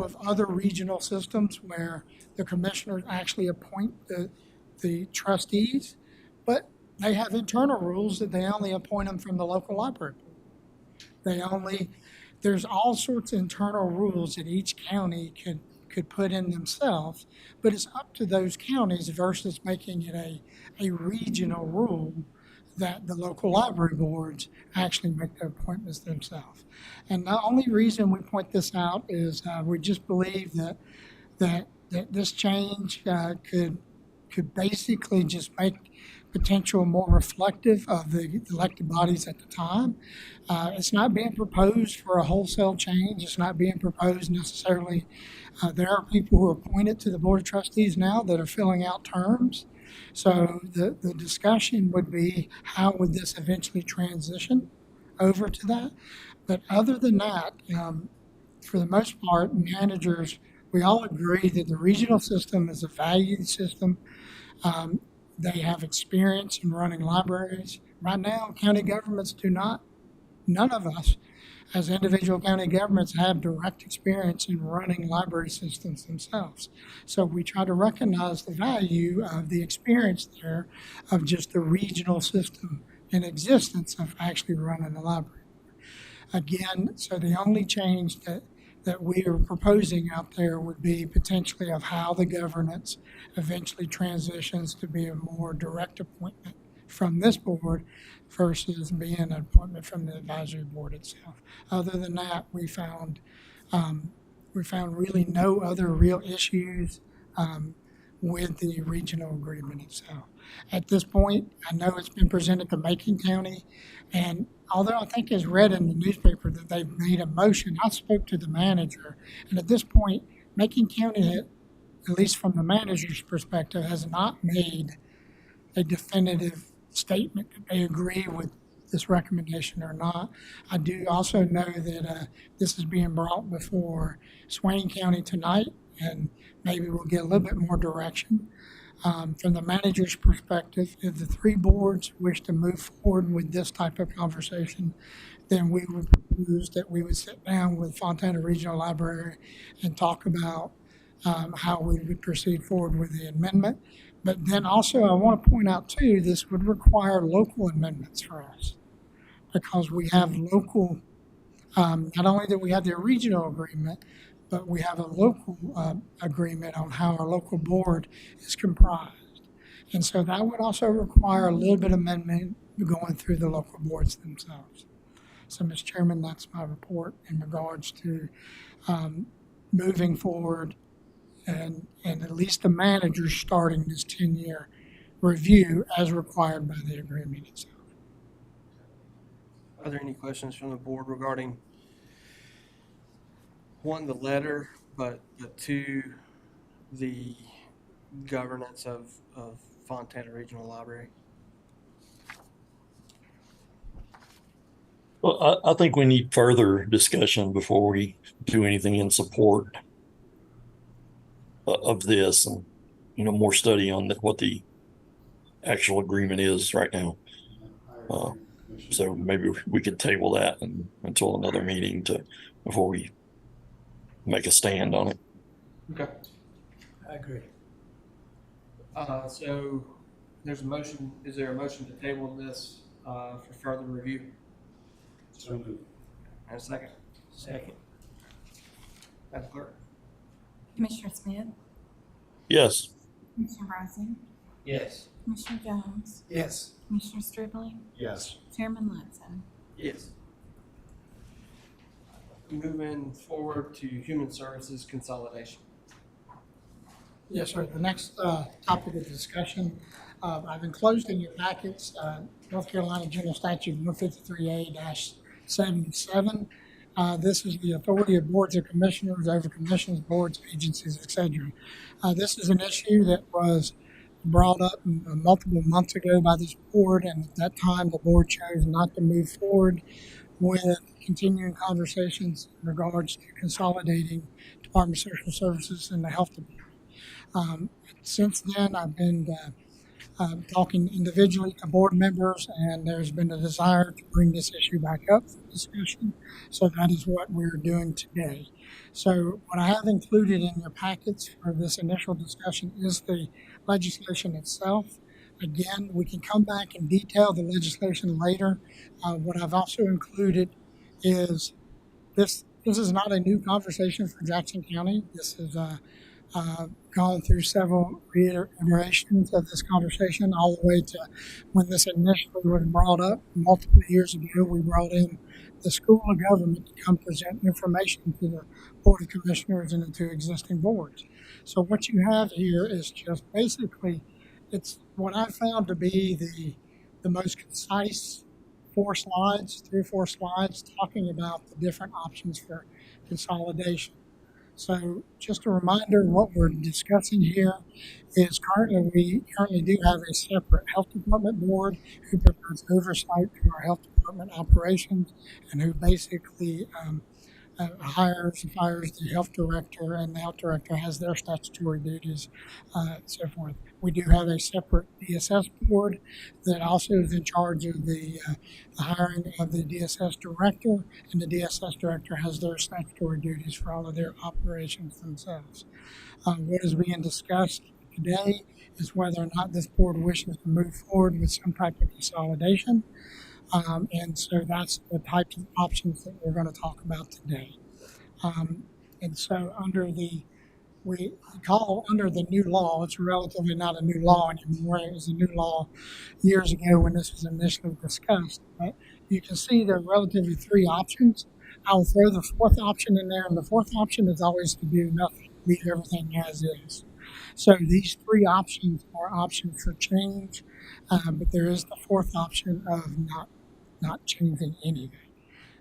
of other regional systems where the commissioners actually appoint the trustees, but they have internal rules that they only appoint them from the local library board. There's all sorts of internal rules that each county could put in themselves, but it's up to those counties versus making it a regional rule that the local library boards actually make the appointments themselves. And the only reason we point this out is we just believe that this change could basically just make potential more reflective of the elected bodies at the time. It's not being proposed for a wholesale change. It's not being proposed necessarily. There are people who are appointed to the Board of Trustees now that are filling out terms. So the discussion would be how would this eventually transition over to that. But other than that, for the most part, managers, we all agree that the regional system is a valued system. They have experience in running libraries. Right now, county governments do not. None of us as individual county governments have direct experience in running library systems themselves. So we try to recognize the value of the experience there of just the regional system in existence of actually running the library. Again, so the only change that we are proposing out there would be potentially of how the governance eventually transitions to be a more direct appointment from this board versus being an appointment from the advisory board itself. Other than that, we found really no other real issues with the regional agreement itself. At this point, I know it's been presented to Macon County, and although I think it's read in the newspaper that they've made a motion, I spoke to the manager, and at this point, Macon County, at least from the manager's perspective, has not made a definitive statement that they agree with this recommendation or not. I do also know that this is being brought before Swain County tonight, and maybe we'll get a little bit more direction. From the manager's perspective, if the three boards wish to move forward with this type of conversation, then we would propose that we would sit down with Fontana Regional Library and talk about how we would proceed forward with the amendment. But then also I want to point out too, this would require local amendments for us because we have local, not only that we have the regional agreement, but we have a local agreement on how our local board is comprised. And so that would also require a little bit of amendment going through the local boards themselves. So, Mr. Chairman, that's my report in regards to moving forward and at least the manager starting this 10-year review as required by the agreement itself. Are there any questions from the board regarding one, the letter, but two, the governance of Fontana Regional Library? Well, I think we need further discussion before we do anything in support of this, and more study on what the actual agreement is right now. So maybe we could table that until another meeting before we make a stand on it. Okay. I agree. So there's a motion. Is there a motion to table this for further review? So moved. And a second? Second. Madam Clerk? Commissioner Smith, Yes. Commissioner Bryson, Yes. Commissioner Jones, Yes. Commissioner Stribling, Yes. Chairman Ledson. Yes. Moving forward to Human Services Consolidation. Yes, sir. The next topic of discussion, I've enclosed in your packets North Carolina General Statute 153A-77. This is the authority of boards of commissioners over commissions, boards, agencies, etc. This is an issue that was brought up multiple months ago by this board, and at that time the board chose not to move forward with continuing conversations in regards to consolidating Department of Social Services and the Health Department. Since then, I've been talking individually to board members, and there's been a desire to bring this issue back up for discussion. So that is what we're doing today. So what I have included in your packets for this initial discussion is the legislation itself. Again, we can come back and detail the legislation later. What I've also included is this is not a new conversation for Jackson County. This is gone through several reiterations of this conversation, all the way to when this initially was brought up multiple years ago. We brought in the School of Government to come present information to the Board of Commissioners and to existing boards. So what you have here is just basically, it's what I found to be the most concise 3 or 4 slides talking about the different options for consolidation. So just a reminder, what we're discussing here is we currently do have a separate health department board who provides oversight to our health department operations and who basically hires and fires the health director, and the health director has their statutory duties, so forth. We do have a separate DSS board that also is in charge of the hiring of the DSS director, and the DSS director has their statutory duties for all of their operations themselves. What is being discussed today is whether or not this board wishes to move forward with some type of consolidation. And so that's the types of options that we're going to talk about today. And so under the new law, it's relatively not a new law anymore. It was a new law years ago when this was initially discussed. But you can see there are relatively three options. I'll throw the fourth option in there, and the fourth option is always to do nothing, leave everything as is. So these three options are options for change, but there is the fourth option of not changing anything.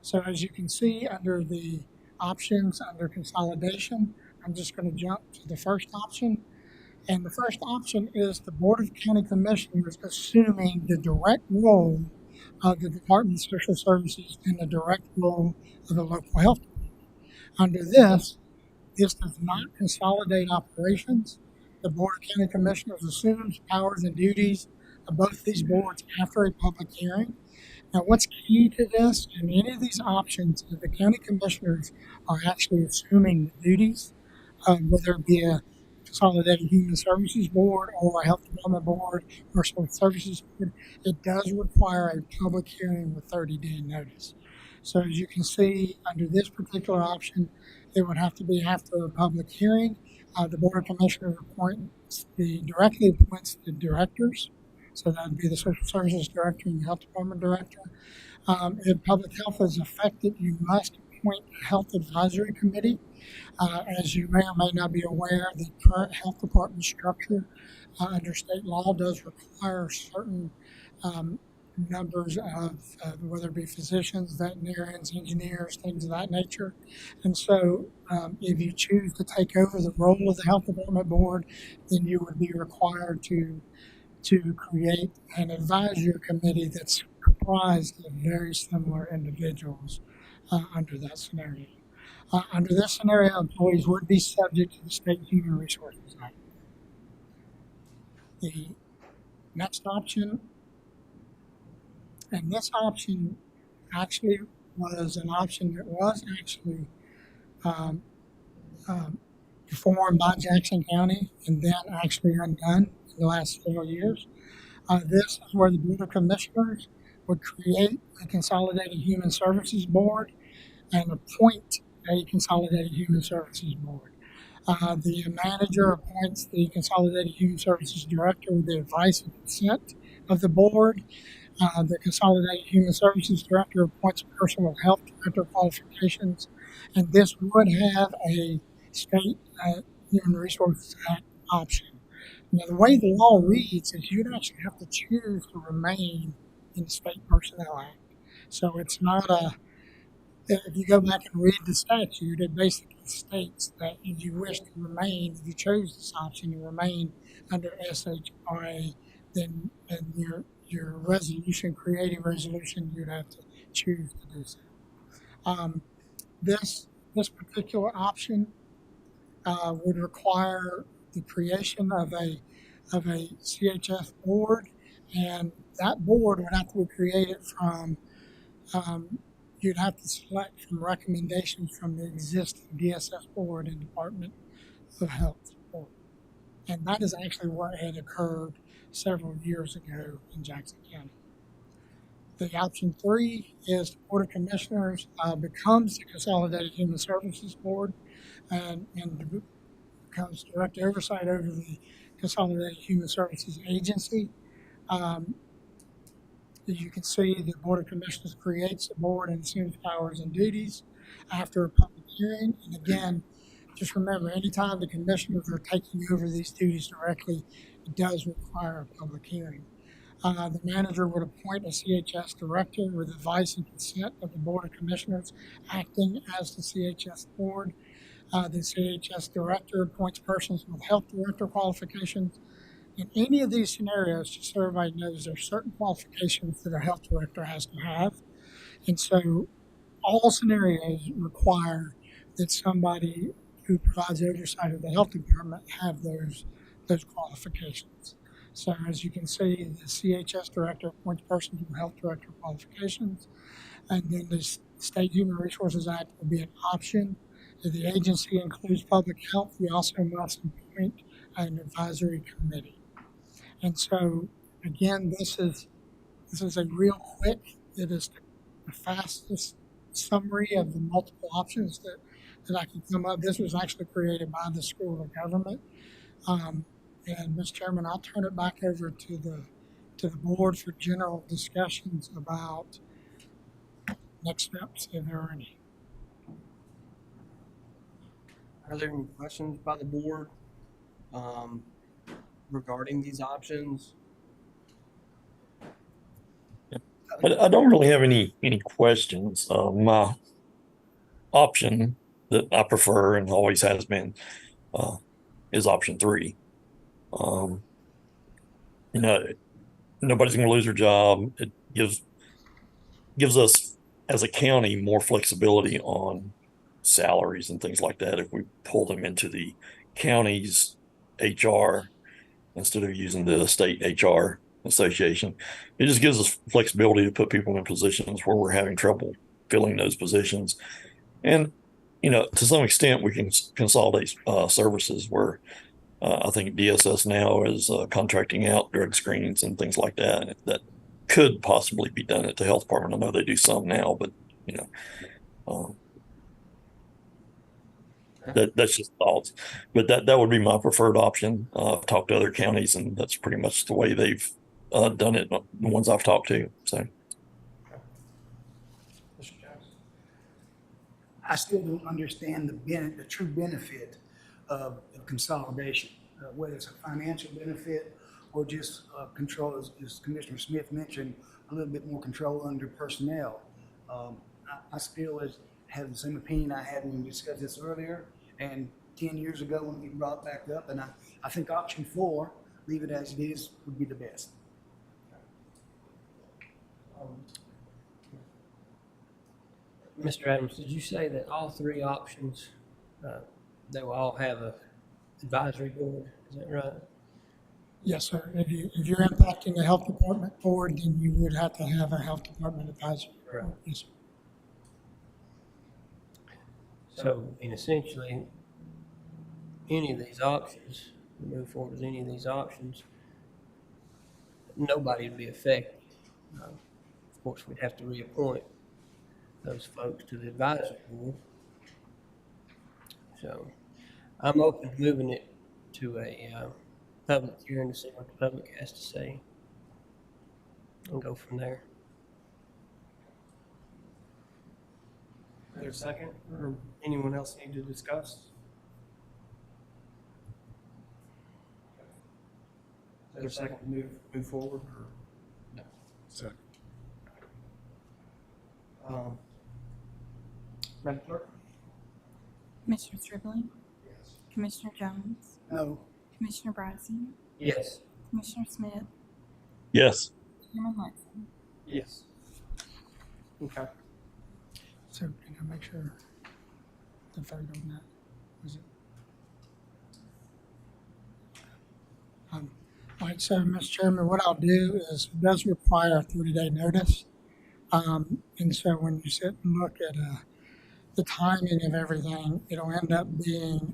So as you can see under the options under consolidation, I'm just going to jump to the first option. And the first option is the Board of County Commissioners assuming the direct role of the Department of Social Services and the direct role of the local health department. Under this does not consolidate operations. The Board of County Commissioners assumes powers and duties of both these boards after a public hearing. Now, what's key to this, in any of these options, is the county commissioners are actually assuming the duties, whether it be a Consolidated Human Services Board or a Health Department Board or Social Services Board. It does require a public hearing with 30-day notice. So as you can see, under this particular option, it would have to be after a public hearing. The Board of Commissioners directly appoints the directors. So that would be the Social Services Director and the Health Department Director. If public health is affected, you must appoint a Health Advisory Committee. As you may or may not be aware, the current Health Department structure under state law does require certain numbers of whether it be physicians, veterinarians, engineers, things of that nature. And so if you choose to take over the role of the Health Department Board, then you would be required to create an advisory committee that's comprised of very similar individuals under that scenario. Under this scenario, employees would be subject to the State Human Resources Act. The next option, and this option actually was an option that was actually performed by Jackson County and then actually undone in the last several years. This is where the Board of Commissioners would create a Consolidated Human Services Board and appoint a Consolidated Human Services Board. The manager appoints the Consolidated Human Services Director with the advice and consent of the board. The Consolidated Human Services Director appoints a person with health director qualifications, and this would have a State Human Resources Act option. Now, the way the law reads is you'd actually have to choose to remain in the State Personnel Act. So it's not if you go back and read the statute, it basically states that if you wish to remain, if you chose this option to remain under SHRA, then your resolution, creating resolution, you'd have to choose to do so. This particular option would require the creation of a CHS board, and that board would have to be created from, you'd have to select from recommendations from the existing DSS board and Department of Health board. And that is actually what had occurred several years ago in Jackson County. The option 3 is the Board of Commissioners becomes the Consolidated Human Services Board and becomes direct oversight over the Consolidated Human Services Agency. As you can see, the Board of Commissioners creates a board and assumes powers and duties after a public hearing. And again, just remember, anytime the commissioners are taking over these duties directly, it does require a public hearing. The manager would appoint a CHS director with advice and consent of the Board of Commissioners acting as the CHS board. The CHS director appoints persons with health director qualifications. In any of these scenarios, just so everybody knows, there are certain qualifications that a health director has to have. And so all scenarios require that somebody who provides oversight of the health department have those qualifications. So as you can see, the CHS director appoints persons with health director qualifications, and then the State Human Resources Act will be an option. If the agency includes public health, we also must appoint an advisory committee. And so, again, this is a real quick, it is the fastest summary of the multiple options that I can come up. This was actually created by the School of Government. And Mr. Chairman, I'll turn it back over to the board for general discussions about next steps, if there are any. Are there any questions by the board regarding these options? I don't really have any questions. My option that I prefer and always has been is option 3. You know, nobody's going to lose their job. It gives us as a county more flexibility on salaries and things like that if we pull them into the county's HR instead of using the state HR association. It just gives us flexibility to put people in positions where we're having trouble filling those positions. And, you know, to some extent we can consolidate services where I think DSS now is contracting out drug screenings and things like that. That could possibly be done at the health department. I know they do some now, but, you know, that's just thoughts. But that would be my preferred option. I've talked to other counties, and that's pretty much the way they've done it, the ones I've talked to. So, I still don't understand the true benefit of consolidation, whether it's a financial benefit or just control, as Commissioner Smith mentioned, a little bit more control under personnel. I still have the same opinion I had when we discussed this earlier and 10 years ago when we brought it back up. And I think option 4, leave it as it is, would be the best. Mr. Adams, did you say that all 3 options, they will all have a advisory board? Is that right? Yes, sir. If you're impacting the health department board, then you would have to have a health department advisory board. Right. Yes, sir. So, and essentially, any of these options, move forward with any of these options, nobody would be affected. Of course, we'd have to reappoint those folks to the advisory board. So, I'm open to moving it to a public hearing to see what the public has to say and go from there. Is there a second, or anyone else need to discuss? Is there a second to move forward? Or? No. Second. Madam Clerk? Commissioner Stribling? Yes. Commissioner Jones? No. Commissioner Bryson? Yes. Commissioner Smith? yes. Chairman Watson? Yes. Okay. So can I make sure the vote on that? Was it? All right, so Mr. Chairman, what I'll do is it does require a 30-day notice. And so when you sit and look at the timing of everything, it'll end up being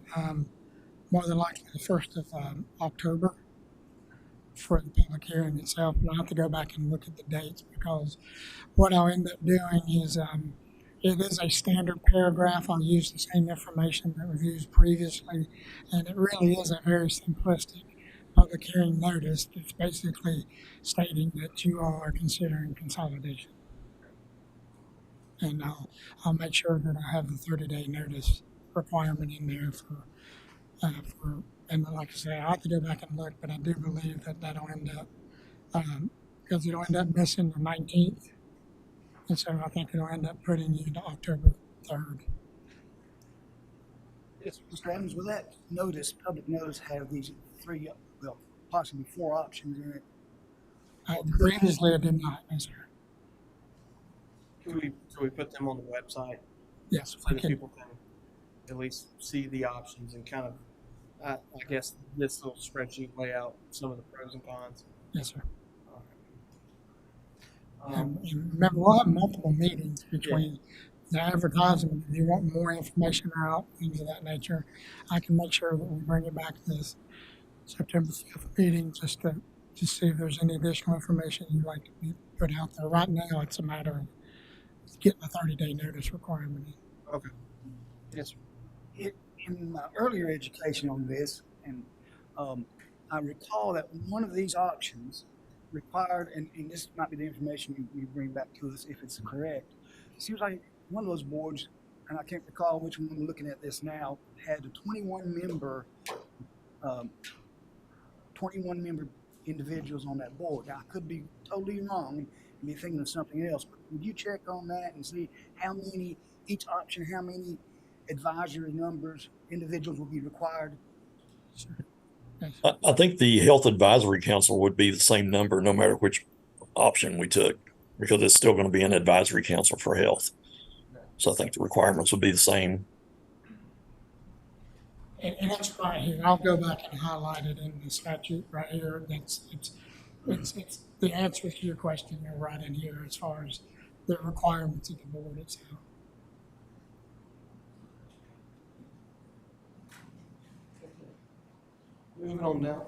more than likely the 1st of October for the public hearing itself. But I'll have to go back and look at the dates because what I'll end up doing is it is a standard paragraph. I'll use the same information that we've used previously, and it really is a very simplistic public hearing notice. It's basically stating that you all are considering consolidation. And I'll make sure that I have the 30-day notice requirement in there for, and like I say, I have to go back and look, but I do believe that that'll end up, because it'll end up missing the 19th. And so I think it'll end up putting you to October 3rd. Yes, Mr. Adams, will that notice, public notice, have these 3, well, possibly 4 options in it? Previously, I did not, no, sir. Could we put them on the website Yes, so if we that can. people can at least see the options and kind of, I guess this little spreadsheet lay out some of the pros and cons. Yes, sir. Um, And remember, we'll have multiple meetings between the advertising. If you want more information out, things of that nature, I can make sure that we bring it back to this September 5th meeting just to see if there's any additional information you'd like to be put out there. Right now, it's a matter of getting a 30-day notice requirement in. Okay. Yes, sir. In my earlier education on this, and I recall that one of these options required, and this might be the information you bring back to us if it's correct. It seems like one of those boards, and I can't recall which one I'm looking at this now, had a 21 member individuals on that board. Now, I could be totally wrong and be thinking of something else, but would you check on that and see how many, each option, how many advisory numbers, individuals will be required? I think the Health Advisory Council would be the same number no matter which option we took, because it's still going to be an advisory council for health. So I think the requirements would be the same. And that's right here. I'll go back and highlight it in the statute right here. It's the answer to your question are right in here as far as the requirements of the board itself. Moving on now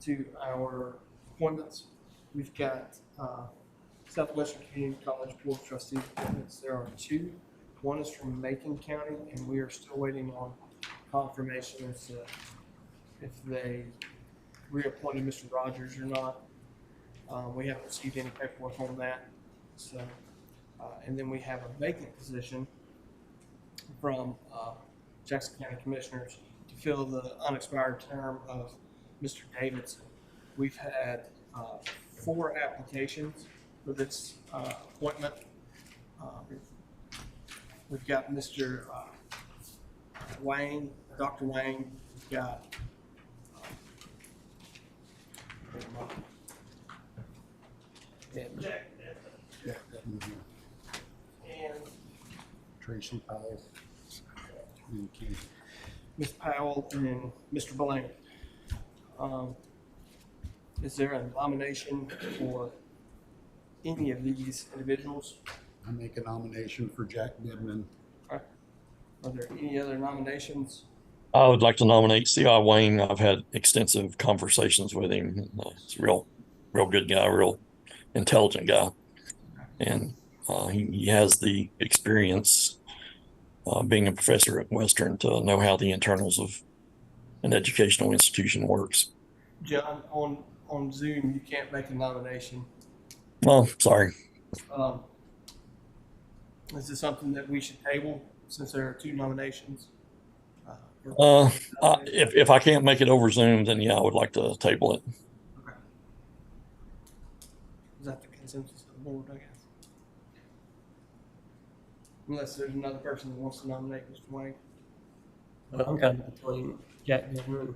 to our appointments. We've got Southwestern Community College Board of Trustees appointments. There are two. One is from Macon County, and we are still waiting on confirmation as to if they reappointed Mr. Rogers or not. We haven't received any paperwork on that. So, and then we have a vacant position from Jackson County Commissioners to fill the unexpired term of Mr. Davidson. We've had 4 applications for this appointment. We've got Mr. Wang, Dr. Wang. We've got and Jack. And Tracy Powell. And Keith. Ms. Powell and Mr. Blank. Is there a nomination for any of these individuals? I make a nomination for Jack Bidman. Are there any other nominations? I would like to nominate C.I. Wayne. I've had extensive conversations with him. He's a real good guy, real intelligent guy. And he has the experience being a professor at Western to know how the internals of an educational institution works. John, on Zoom, you can't make a nomination. Oh, sorry. Is this something that we should table since there are 2 nominations? If I can't make it over Zoom, then yeah, I would like to table it. Okay. Is that the consensus of the board, I guess? Unless there's another person that wants to nominate Mr. Wang. Well, I'm kind of between Jack Goodman and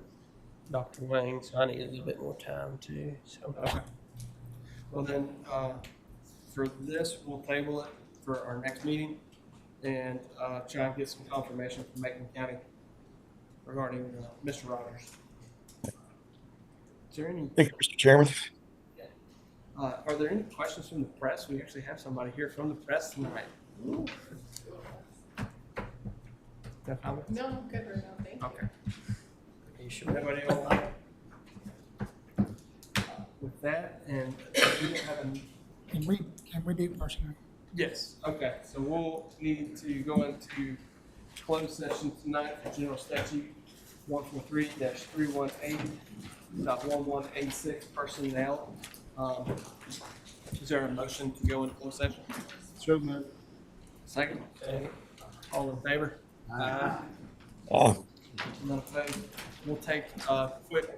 Dr. Wayne, so I need a little bit more time too. So, Well then, for this, we'll table it for our next meeting and try and get some confirmation from Macon County regarding Mr. Rogers. Is there any? Thank you, Mr. Chairman. Are there any questions from the press? We actually have somebody here from the press tonight. No comments? No, I'm good right now, thank you. Okay. You sure everybody all right? With that, and we don't have a. Can we do personnel? Yes, okay, so we'll need to go into closed session tonight for General Statute 143-318.1186 personnel. Is there a motion to go into closed session? So moved. Second? All in favor? Aye. None opposed. We'll take a quick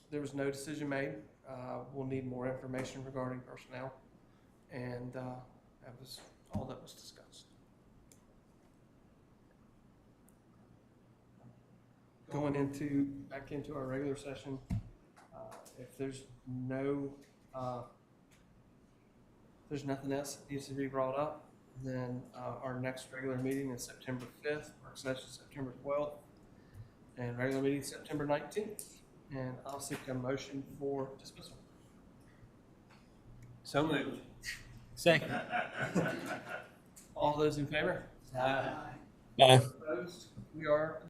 There was no decision made. We'll need more information regarding personnel, and that was all that was discussed. Going back into our regular session, if there's nothing else that needs to be brought up, then our next regular meeting is September 5th, work session September 12th, and regular meeting September 19th. And I'll seek a motion for dismissal. So moved. Second. All those in favor? Aye. Bye. Opposed? We are